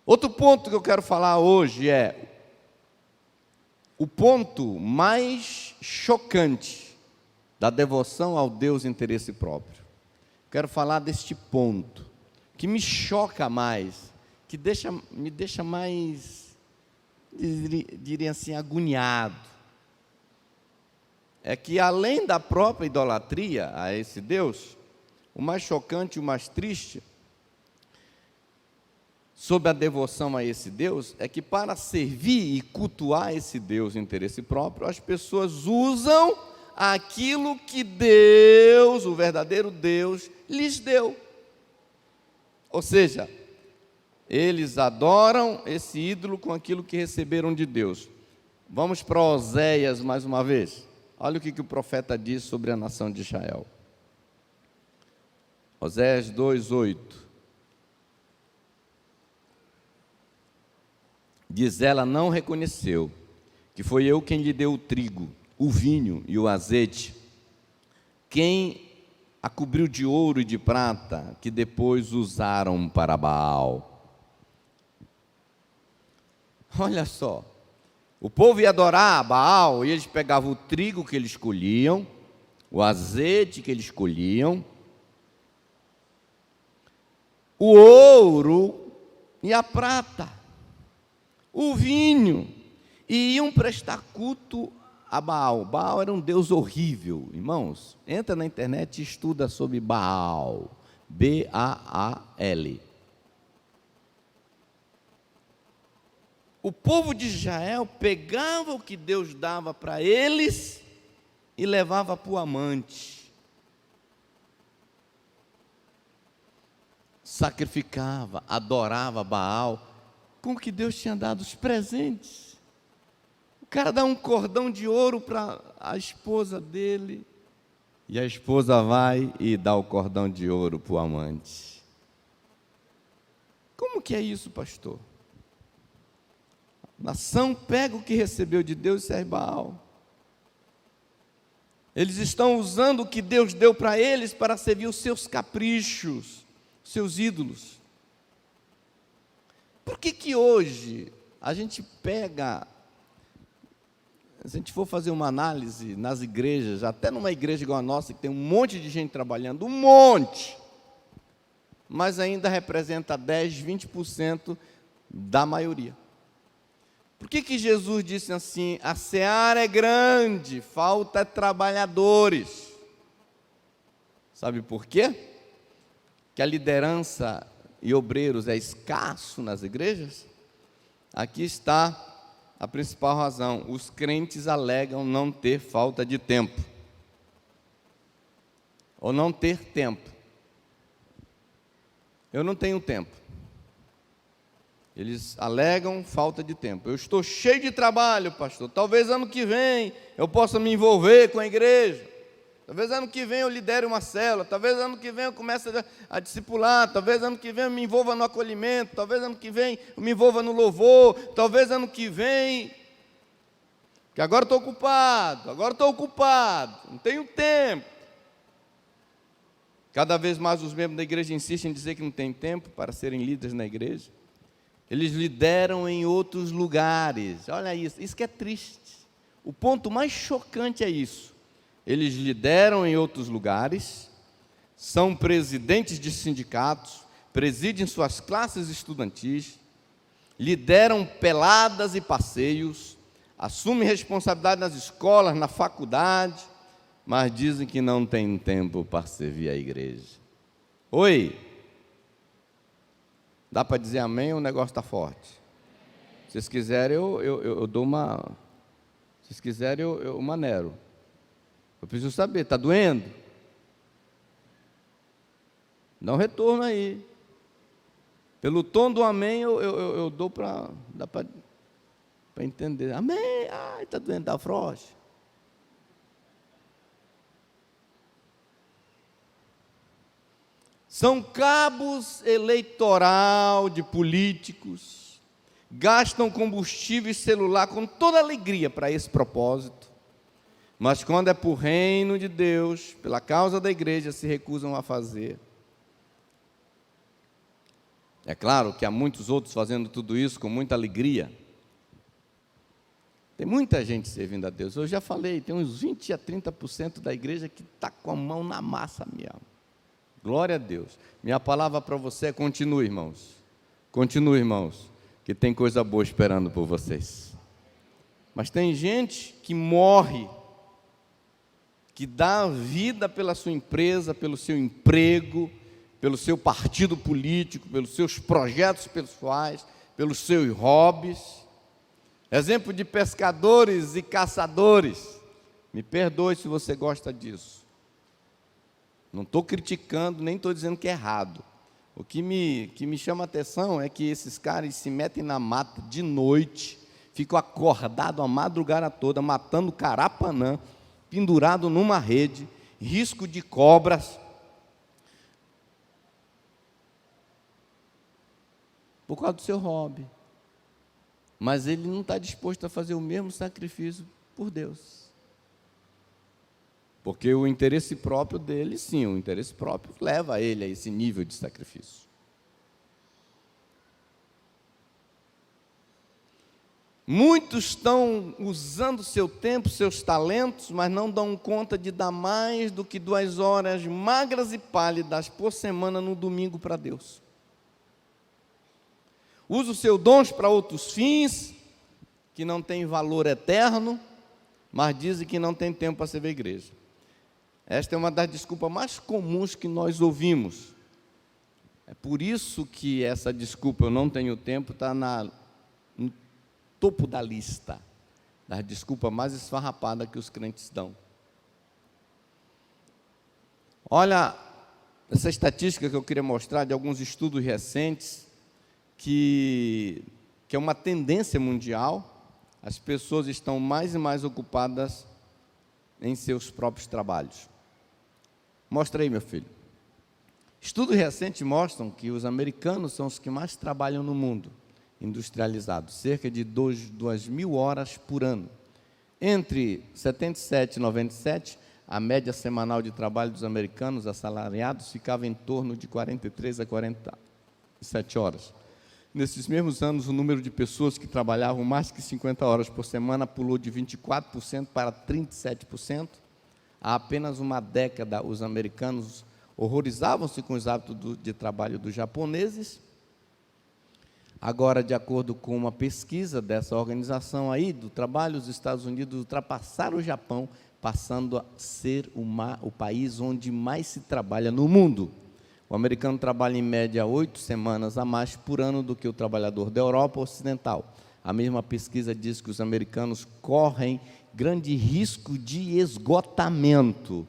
Outro ponto que eu quero falar hoje é o ponto mais chocante da devoção ao Deus interesse próprio. Quero falar deste ponto que me choca mais, que me deixa mais, diria assim, agoniado. É que além da própria idolatria a esse Deus, o mais chocante, o mais triste sobre a devoção a esse Deus é que para servir e cultuar esse Deus interesse próprio, as pessoas usam aquilo que Deus, o verdadeiro Deus, lhes deu. Ou seja, eles adoram esse ídolo com aquilo que receberam de Deus. Vamos para Oséias mais uma vez. Olha o que o profeta diz sobre a nação de Israel. Oséias 2:8. Diz: ela não reconheceu que foi eu quem lhe deu o trigo, o vinho e o azeite, quem a cobriu de ouro e de prata, que depois usaram para Baal. Olha só, o povo ia adorar Baal, e eles pegavam o trigo que eles colhiam, o azeite que eles colhiam, o ouro e a prata, o vinho, e iam prestar culto a Baal. Baal era um deus horrível, irmãos. Entra na internet e estuda sobre Baal, B-A-A-L. O povo de Israel pegava o que Deus dava para eles e levava para o amante. Sacrificava, adorava Baal com o que Deus tinha dado, os presentes. O cara dá um cordão de ouro para a esposa dele, e a esposa vai e dá o cordão de ouro para o amante. Como que é isso, pastor? A nação pega o que recebeu de Deus e serve Baal. Eles estão usando o que Deus deu para eles para servir os seus caprichos, seus ídolos. Por que hoje a gente pega, se a gente for fazer uma análise nas igrejas, até numa igreja igual a nossa, que tem um monte de gente trabalhando, um monte, mas ainda representa 10, 20% da maioria. Por que Jesus disse assim: a seara é grande, falta trabalhadores? Sabe por quê? Que a liderança e obreiros é escasso nas igrejas? Aqui está a principal razão: os crentes alegam não ter falta de tempo, ou não ter tempo. Eu não tenho tempo. Eles alegam falta de tempo. Eu estou cheio de trabalho, pastor. Talvez ano que vem eu possa me envolver com a igreja. Talvez ano que vem eu lidere uma célula. Talvez ano que vem eu comece a discipular. Talvez ano que vem eu me envolva no acolhimento. Talvez ano que vem eu me envolva no louvor. Talvez ano que vem... Porque agora estou ocupado. Não tenho tempo. Cada vez mais os membros da igreja insistem em dizer que não tem tempo para serem líderes na igreja. Eles lideram em outros lugares. Olha isso que é triste. O ponto mais chocante é isso. Eles lideram em outros lugares, são presidentes de sindicatos, presidem suas classes estudantis, lideram peladas e passeios, assumem responsabilidade nas escolas, na faculdade, mas dizem que não tem tempo para servir a igreja. Oi! Dá para dizer amém ou o negócio está forte? Se vocês quiserem, eu dou uma... Se vocês quiserem, eu maneiro. Eu preciso saber, está doendo? Dá um retorno aí. Pelo tom do amém, eu dou para... Dá para entender. Amém, ai, está doendo, dá frouxa. São cabos eleitoral de políticos, gastam combustível e celular com toda alegria para esse propósito, mas quando é por reino de Deus, pela causa da igreja, se recusam a fazer. É claro que há muitos outros fazendo tudo isso com muita alegria. Tem muita gente servindo a Deus. Eu já falei, tem uns 20 a 30% da igreja que está com a mão na massa mesmo. Glória a Deus. Minha palavra para você é: continue, irmãos. Continue, irmãos, que tem coisa boa esperando por vocês. Mas tem gente que morre, que dá vida pela sua empresa, pelo seu emprego, pelo seu partido político, pelos seus projetos pessoais, pelos seus hobbies. Exemplo de pescadores e caçadores. Me perdoe se você gosta disso. Não estou criticando, nem estou dizendo que é errado. O que me chama a atenção é que esses caras se metem na mata de noite, ficam acordados a madrugada toda, matando carapanã, pendurado numa rede, risco de cobras. por causa do seu hobby. Mas ele não está disposto a fazer o mesmo sacrifício por Deus. Porque o interesse próprio dele, sim, o interesse próprio leva ele a esse nível de sacrifício. Muitos estão usando seu tempo, seus talentos, mas não dão conta de dar mais do que 2 horas magras e pálidas por semana no domingo para Deus. Usa os seus dons para outros fins, que não têm valor eterno, mas dizem que não tem tempo para servir a igreja. Esta é uma das desculpas mais comuns que nós ouvimos. É por isso que essa desculpa, eu não tenho tempo, está no topo da lista das desculpas mais esfarrapadas que os crentes dão. Olha, essa estatística que eu queria mostrar de alguns estudos recentes, que é uma tendência mundial. As pessoas estão mais e mais ocupadas em seus próprios trabalhos. Mostra aí, meu filho. Estudos recentes mostram que os americanos são os que mais trabalham no mundo industrializado, cerca de 2.000 horas por ano. Entre 77 e 97, a média semanal de trabalho dos americanos assalariados ficava em torno de 43 a 47 horas. Nesses mesmos anos, o número de pessoas que trabalhavam mais que 50 horas por semana pulou de 24% para 37%. Há apenas uma década, os americanos horrorizavam-se com os hábitos de trabalho dos japoneses. Agora, de acordo com uma pesquisa dessa organização aí do trabalho, os Estados Unidos ultrapassaram o Japão, passando a ser o país onde mais se trabalha no mundo. O americano trabalha em média 8 semanas a mais por ano do que o trabalhador da Europa Ocidental. A mesma pesquisa diz que os americanos correm grande risco de esgotamento.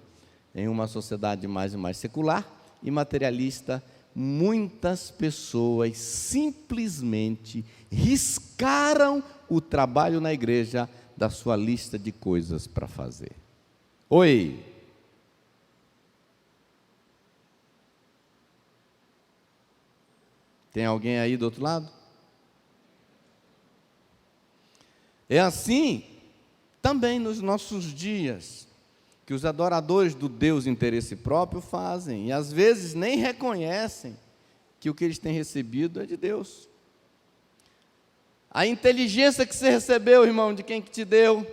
Em uma sociedade mais e mais secular e materialista, muitas pessoas simplesmente riscaram o trabalho na igreja da sua lista de coisas para fazer. Oi! Tem alguém aí do outro lado? É assim também nos nossos dias, que os adoradores do Deus interesse próprio fazem, e às vezes nem reconhecem que o que eles têm recebido é de Deus. A inteligência que você recebeu, irmão, de quem que te deu?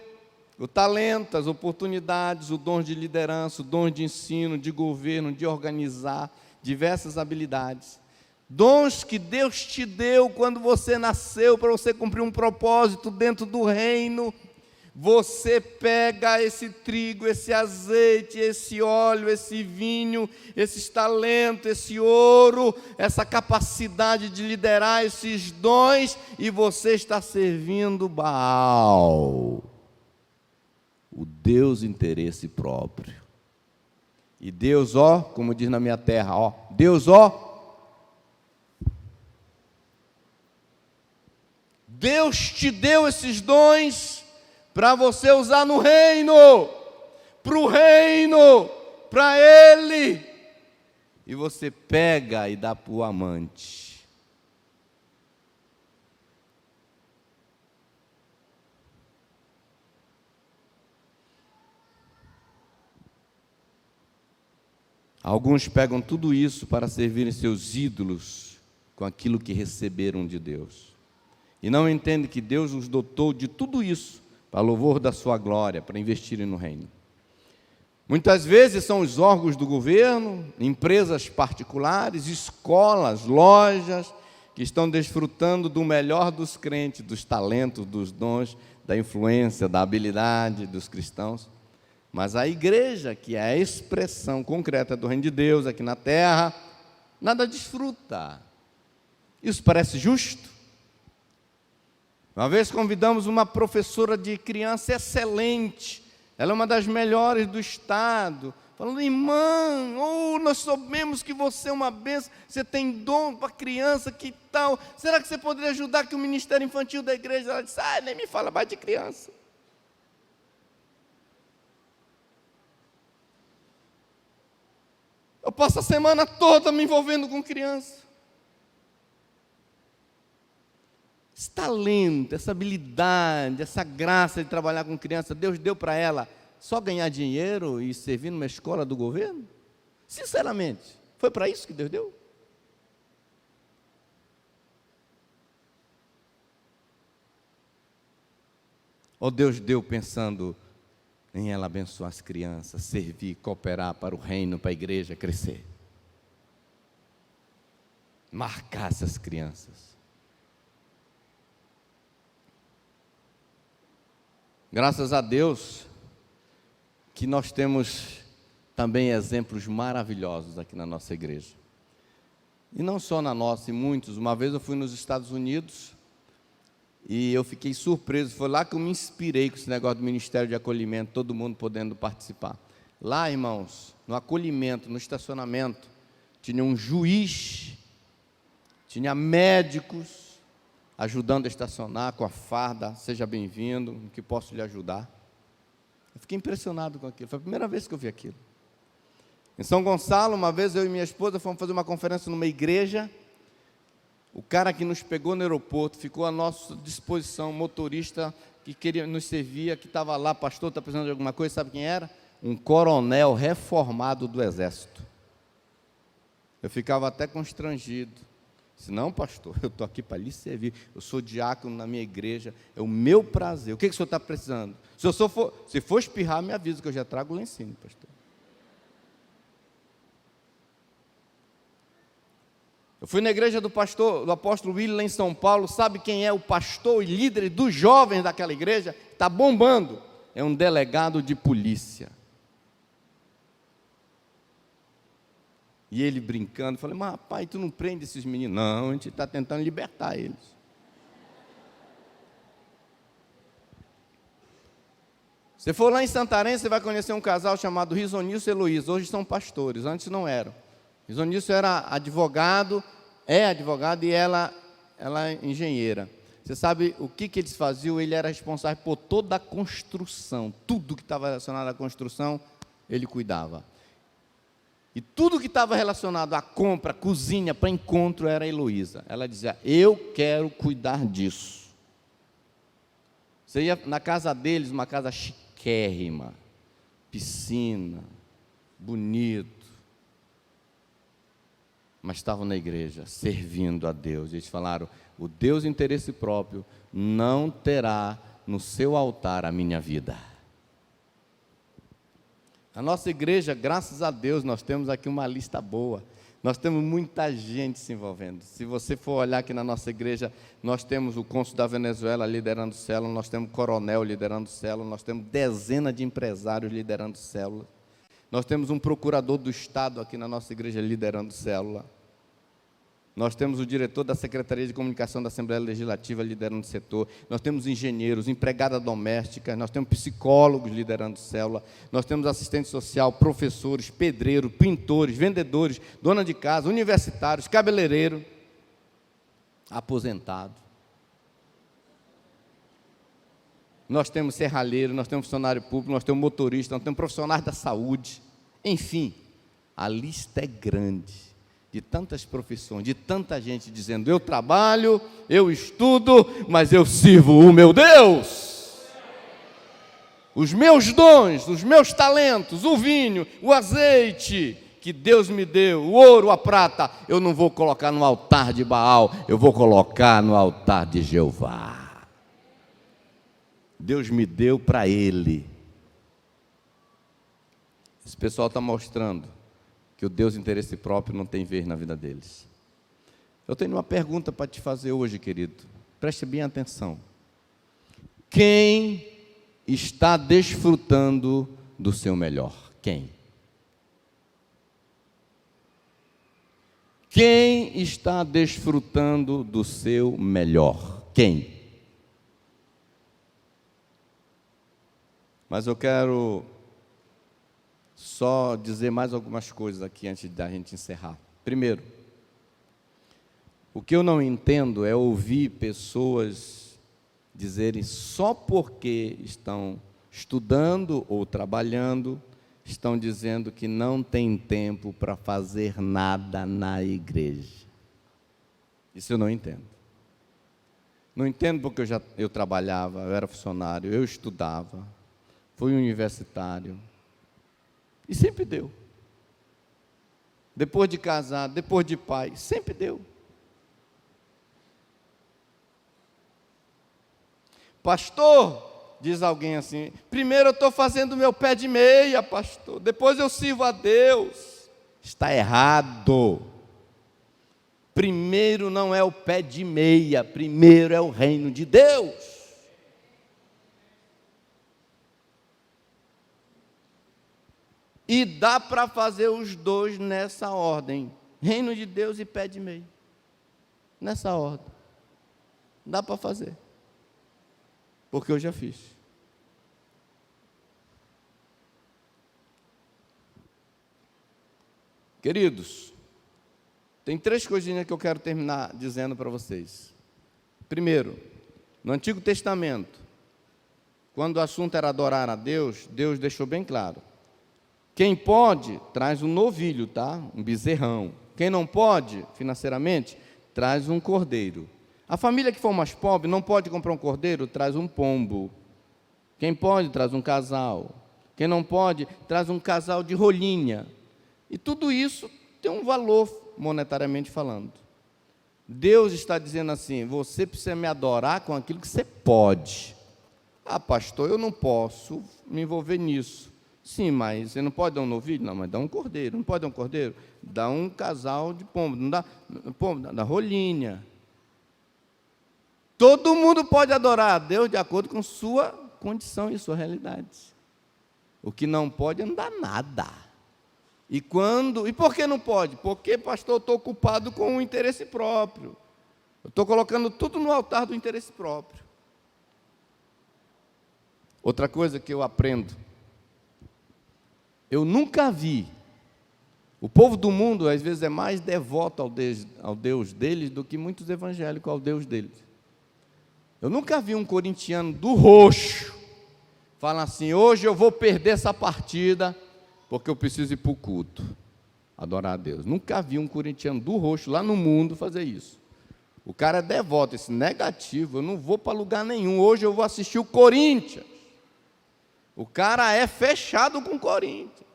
O talento, as oportunidades, o dom de liderança, o dom de ensino, de governo, de organizar, diversas habilidades. Dons que Deus te deu quando você nasceu, para você cumprir um propósito dentro do reino. Você pega esse trigo, esse azeite, esse óleo, esse vinho, esses talentos, esse ouro, essa capacidade de liderar esses dons, e você está servindo Baal, o Deus interesse próprio. E Deus, ó, como diz na minha terra, ó, Deus, ó, Deus te deu esses dons para você usar no reino, para o reino, para Ele, e você pega e dá para o amante. Alguns pegam tudo isso para servirem seus ídolos com aquilo que receberam de Deus, e não entendem que Deus os dotou de tudo isso para louvor da sua glória, para investirem no reino. Muitas vezes são os órgãos do governo, empresas particulares, escolas, lojas, que estão desfrutando do melhor dos crentes, dos talentos, dos dons, da influência, da habilidade dos cristãos. Mas a igreja, que é a expressão concreta do reino de Deus aqui na terra, nada desfruta. Isso parece justo? Uma vez convidamos uma professora de criança excelente, ela é uma das melhores do estado, falando: irmã, nós sabemos que você é uma bênção, você tem dom para criança, que tal? Será que você poderia ajudar aqui o Ministério Infantil da igreja? Ela disse: nem me fala mais de criança. Eu passo a semana toda me envolvendo com criança. esse talento, essa habilidade, essa graça de trabalhar com criança, Deus deu para ela só ganhar dinheiro e servir numa escola do governo? Sinceramente, foi para isso que Deus deu? Ou Deus deu pensando em ela abençoar as crianças, servir, cooperar para o reino, para a igreja crescer? Marcar essas crianças. Graças a Deus que nós temos também exemplos maravilhosos aqui na nossa igreja. E não só na nossa, em muitos. Uma vez eu fui nos Estados Unidos e eu fiquei surpreso. Foi lá que eu me inspirei com esse negócio do Ministério de Acolhimento, todo mundo podendo participar. Lá, irmãos, no acolhimento, no estacionamento, tinha um juiz, tinha médicos ajudando a estacionar com a farda. Seja bem-vindo, em que posso lhe ajudar? Eu fiquei impressionado com aquilo, foi a primeira vez que eu vi aquilo. Em São Gonçalo, uma vez eu e minha esposa fomos fazer uma conferência numa igreja. O cara que nos pegou no aeroporto ficou à nossa disposição, motorista que queria nos servir, que estava lá, pastor, está precisando de alguma coisa, sabe quem era? Um coronel reformado do exército. Eu ficava até constrangido. Disse, não, pastor, eu estou aqui para lhe servir, eu sou diácono na minha igreja, é o meu prazer. O que o senhor está precisando? Se for espirrar, me avisa que eu já trago lá em cima, pastor. Eu fui na igreja do apóstolo William, lá em São Paulo. Sabe quem é o pastor e líder dos jovens daquela igreja? Está bombando. É um delegado de polícia. E ele brincando, falei, mas rapaz, tu não prende esses meninos? Não, a gente está tentando libertar eles. Você for lá em Santarém, você vai conhecer um casal chamado Risonilson e Heloísa. Hoje são pastores, antes não eram. Risonilson era advogado, é advogado, e ela é engenheira. Você sabe o que eles faziam? Ele era responsável por toda a construção. Tudo que estava relacionado à construção, ele cuidava. E tudo que estava relacionado à compra, cozinha, para encontro, era a Heloísa. Ela dizia, eu quero cuidar disso. Você ia na casa deles, uma casa chiquérrima, piscina, bonito. Mas estavam na igreja, servindo a Deus. Eles falaram, o Deus de interesse próprio não terá no seu altar a minha vida. A nossa igreja, graças a Deus, nós temos aqui uma lista boa. Nós temos muita gente se envolvendo. Se você for olhar aqui na nossa igreja, nós temos o cônsul da Venezuela liderando célula, nós temos o coronel liderando célula, nós temos dezenas de empresários liderando célula. Nós temos um procurador do Estado aqui na nossa igreja liderando célula. Nós temos o diretor da Secretaria de Comunicação da Assembleia Legislativa liderando o setor. Nós temos engenheiros, empregada doméstica, nós temos psicólogos liderando célula. Nós temos assistente social, professores, pedreiros, pintores, vendedores, dona de casa, universitários, cabeleireiro, aposentado. Nós temos serralheiro, nós temos funcionário público, nós temos motorista, nós temos profissionais da saúde. Enfim, a lista é grande, de tantas profissões, de tanta gente dizendo, eu trabalho, eu estudo, mas eu sirvo o meu Deus. Os meus dons, os meus talentos, o vinho, o azeite que Deus me deu, o ouro, a prata, eu não vou colocar no altar de Baal, eu vou colocar no altar de Jeová. Deus me deu para Ele. Esse pessoal está mostrando que o Deus de interesse próprio não tem vez na vida deles. Eu tenho uma pergunta para te fazer hoje, querido. Preste bem atenção. Quem está desfrutando do seu melhor? Quem? Quem está desfrutando do seu melhor? Quem? Mas eu quero só dizer mais algumas coisas aqui antes da gente encerrar. Primeiro, o que eu não entendo é ouvir pessoas dizerem só porque estão estudando ou trabalhando, estão dizendo que não tem tempo para fazer nada na igreja. Isso eu não entendo. Não entendo porque eu trabalhava, eu era funcionário, eu estudava, fui universitário. E sempre deu. Depois de casado, depois de pai, sempre deu. Pastor, diz alguém assim, primeiro eu estou fazendo meu pé de meia, pastor, depois eu sirvo a Deus. Está errado. Primeiro não é o pé de meia, primeiro é o reino de Deus. E dá para fazer os dois nessa ordem, reino de Deus e pé de meia, nessa ordem, dá para fazer. Porque eu já fiz. Queridos, tem 3 coisinhas que eu quero terminar dizendo para vocês. Primeiro, no Antigo Testamento, quando o assunto era adorar a Deus, Deus deixou bem claro. Quem pode, traz um novilho, tá? Um bezerrão. Quem não pode, financeiramente, traz um cordeiro. A família que for mais pobre não pode comprar um cordeiro, traz um pombo. Quem pode, traz um casal. Quem não pode, traz um casal de rolinha. E tudo isso tem um valor, monetariamente falando. Deus está dizendo assim, você precisa me adorar com aquilo que você pode. Ah, pastor, eu não posso me envolver nisso. Sim, mas você não pode dar um novilho? Não, mas dá um cordeiro. Não pode dar um cordeiro? Dá um casal de pombo. Não dá pombo, dá rolinha. Todo mundo pode adorar a Deus de acordo com sua condição e sua realidade. O que não pode é não dar nada. E por que não pode? Porque, pastor, eu estou ocupado com o interesse próprio. Eu estou colocando tudo no altar do interesse próprio. Outra coisa que eu aprendo. Eu nunca vi. O povo do mundo, às vezes, é mais devoto ao Deus deles do que muitos evangélicos ao Deus deles. Eu nunca vi um corintiano do roxo falar assim, hoje eu vou perder essa partida, porque eu preciso ir para o culto, adorar a Deus. Nunca vi um corintiano do roxo lá no mundo fazer isso. O cara é devoto, esse negativo, eu não vou para lugar nenhum, hoje eu vou assistir o Corinthians. O cara é fechado com o Corinthians.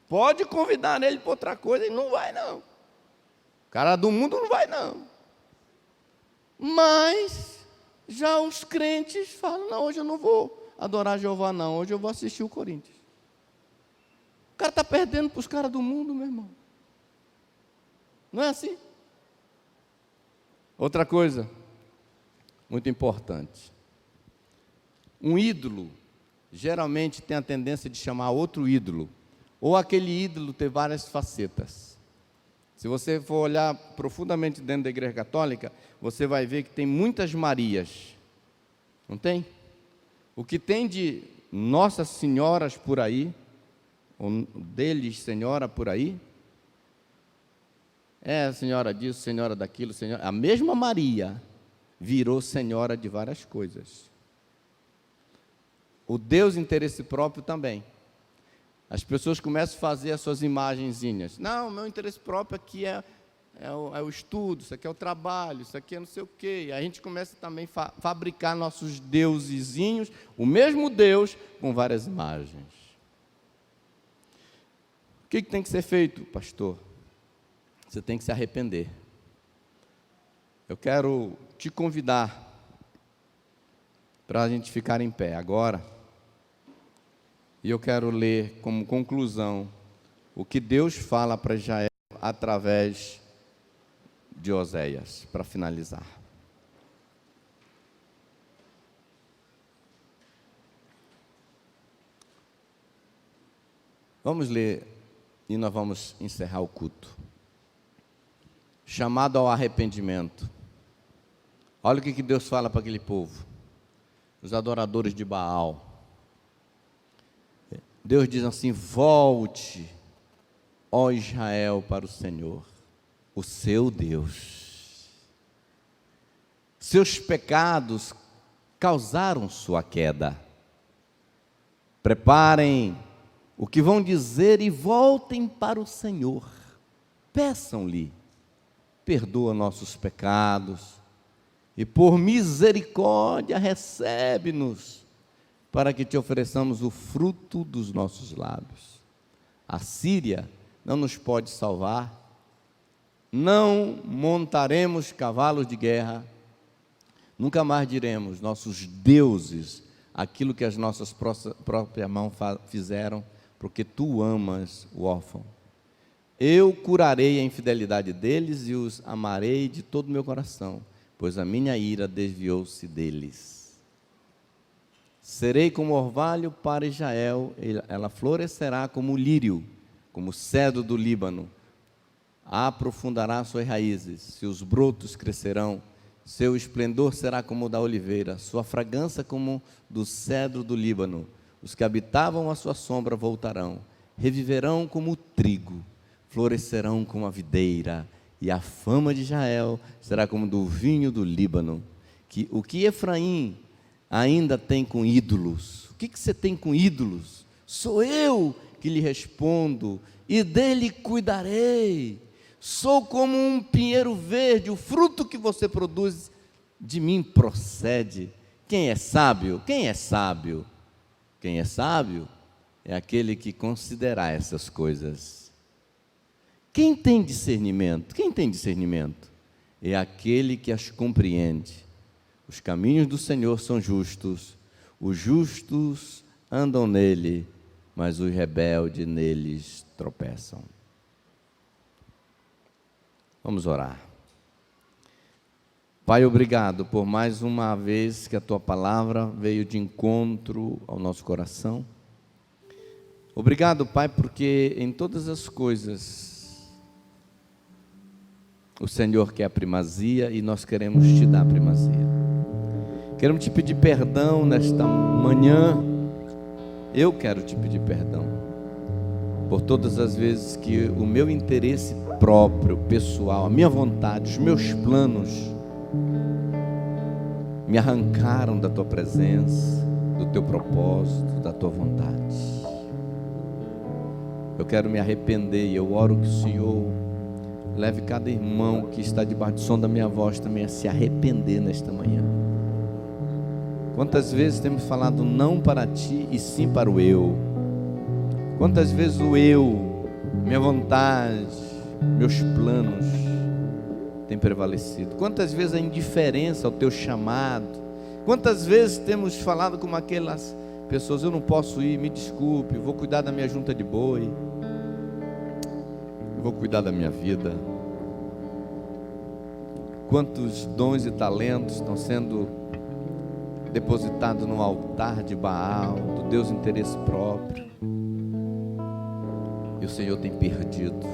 Pode convidar ele para outra coisa, ele não vai não. O cara do mundo não vai não. Mas já os crentes falam, não, hoje eu não vou adorar Jeová não, hoje eu vou assistir o Corinthians. O cara está perdendo para os caras do mundo, meu irmão. Não é assim? Outra coisa, muito importante. Um ídolo, geralmente tem a tendência de chamar outro ídolo. Ou aquele ídolo ter várias facetas. Se você for olhar profundamente dentro da Igreja Católica, você vai ver que tem muitas Marias. Não tem? O que tem de Nossas Senhoras por aí, ou deles Senhora por aí, é a senhora disso, senhora daquilo, senhora. A mesma Maria virou senhora de várias coisas. O Deus interesse próprio também. As pessoas começam a fazer as suas imagenzinhas. Não, meu interesse próprio aqui é o estudo, isso aqui é o trabalho, isso aqui é não sei o quê. E a gente começa também a fabricar nossos deusezinhos, o mesmo Deus, com várias imagens. O que tem que ser feito, pastor? Você tem que se arrepender. Eu quero te convidar para a gente ficar em pé agora. E eu quero ler como conclusão o que Deus fala para Israel através de Oséias, para finalizar. Vamos ler e nós vamos encerrar o culto. Chamado ao arrependimento. Olha o que Deus fala para aquele povo, os adoradores de Baal. Deus diz assim: volte, ó Israel, para o Senhor, o seu Deus. Seus pecados causaram sua queda. Preparem o que vão dizer e voltem para o Senhor. Peçam-lhe, perdoa nossos pecados, e por misericórdia recebe-nos, para que te ofereçamos o fruto dos nossos lábios. A Síria não nos pode salvar, não montaremos cavalos de guerra, nunca mais diremos, nossos deuses, aquilo que as nossas próprias mãos fizeram, porque tu amas o órfão. Eu curarei a infidelidade deles e os amarei de todo o meu coração, pois a minha ira desviou-se deles. Serei como orvalho para Israel, ela florescerá como o lírio, como o cedro do Líbano, aprofundará suas raízes, seus brotos crescerão, seu esplendor será como o da oliveira, sua fragrância como do cedro do Líbano. Os que habitavam a sua sombra voltarão, reviverão como o trigo, florescerão como a videira, e a fama de Israel será como do vinho do Líbano. O que Efraim ainda tem com ídolos? O que você tem com ídolos? Sou eu que lhe respondo, e dele cuidarei. Sou como um pinheiro verde, o fruto que você produz de mim procede. Quem é sábio? Quem é sábio? Quem é sábio é aquele que considerar essas coisas. Quem tem discernimento? Quem tem discernimento? É aquele que as compreende. Os caminhos do Senhor são justos, os justos andam nele, mas os rebeldes neles tropeçam. Vamos orar. Pai, obrigado por mais uma vez que a Tua palavra veio de encontro ao nosso coração. Obrigado, Pai, porque em todas as coisas o Senhor quer a primazia e nós queremos Te dar a primazia. Queremos Te pedir perdão nesta manhã. Eu quero Te pedir perdão por todas as vezes que o meu interesse próprio, pessoal, a minha vontade, os meus planos me arrancaram da Tua presença, do Teu propósito, da Tua vontade. Eu quero me arrepender e eu oro que o Senhor leve cada irmão que está debaixo do som da minha voz também a se arrepender nesta manhã. Quantas vezes temos falado não para Ti e sim para o eu? Quantas vezes o eu, minha vontade, meus planos têm prevalecido? Quantas vezes a indiferença ao Teu chamado? Quantas vezes temos falado como aquelas pessoas, eu não posso ir, me desculpe, eu vou cuidar da minha junta de boi, eu vou cuidar da minha vida. Quantos dons e talentos estão sendo depositados no altar de Baal, do Deus interesse próprio, e o Senhor tem perdido.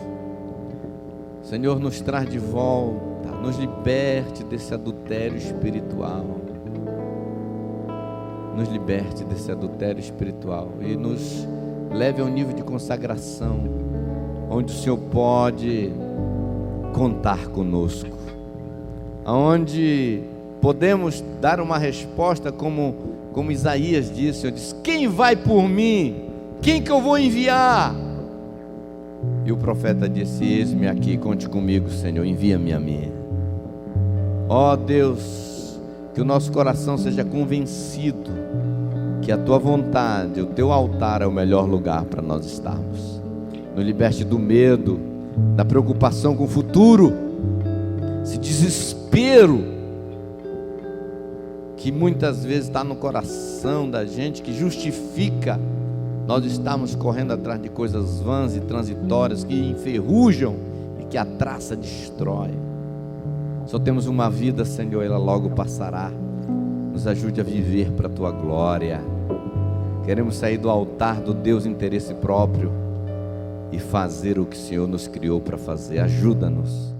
Senhor, nos traz de volta, nos liberte desse adultério espiritual, nos liberte desse adultério espiritual e nos leve a um nível de consagração, onde o Senhor pode contar conosco, aonde podemos dar uma resposta como Isaías disse, eu disse, quem vai por mim? Quem que eu vou enviar? E o profeta disse, eis-me aqui, conte comigo, Senhor, envia-me a mim. Ó Deus, que o nosso coração seja convencido que a Tua vontade, o Teu altar é o melhor lugar para nós estarmos. Nos liberte do medo, da preocupação com o futuro, esse desespero que muitas vezes está no coração da gente, que justifica nós estamos correndo atrás de coisas vãs e transitórias que enferrujam e que a traça destrói. Só temos uma vida, Senhor, ela logo passará. Nos ajude a viver para a Tua glória. Queremos sair do altar do Deus interesse próprio e fazer o que o Senhor nos criou para fazer. Ajuda-nos.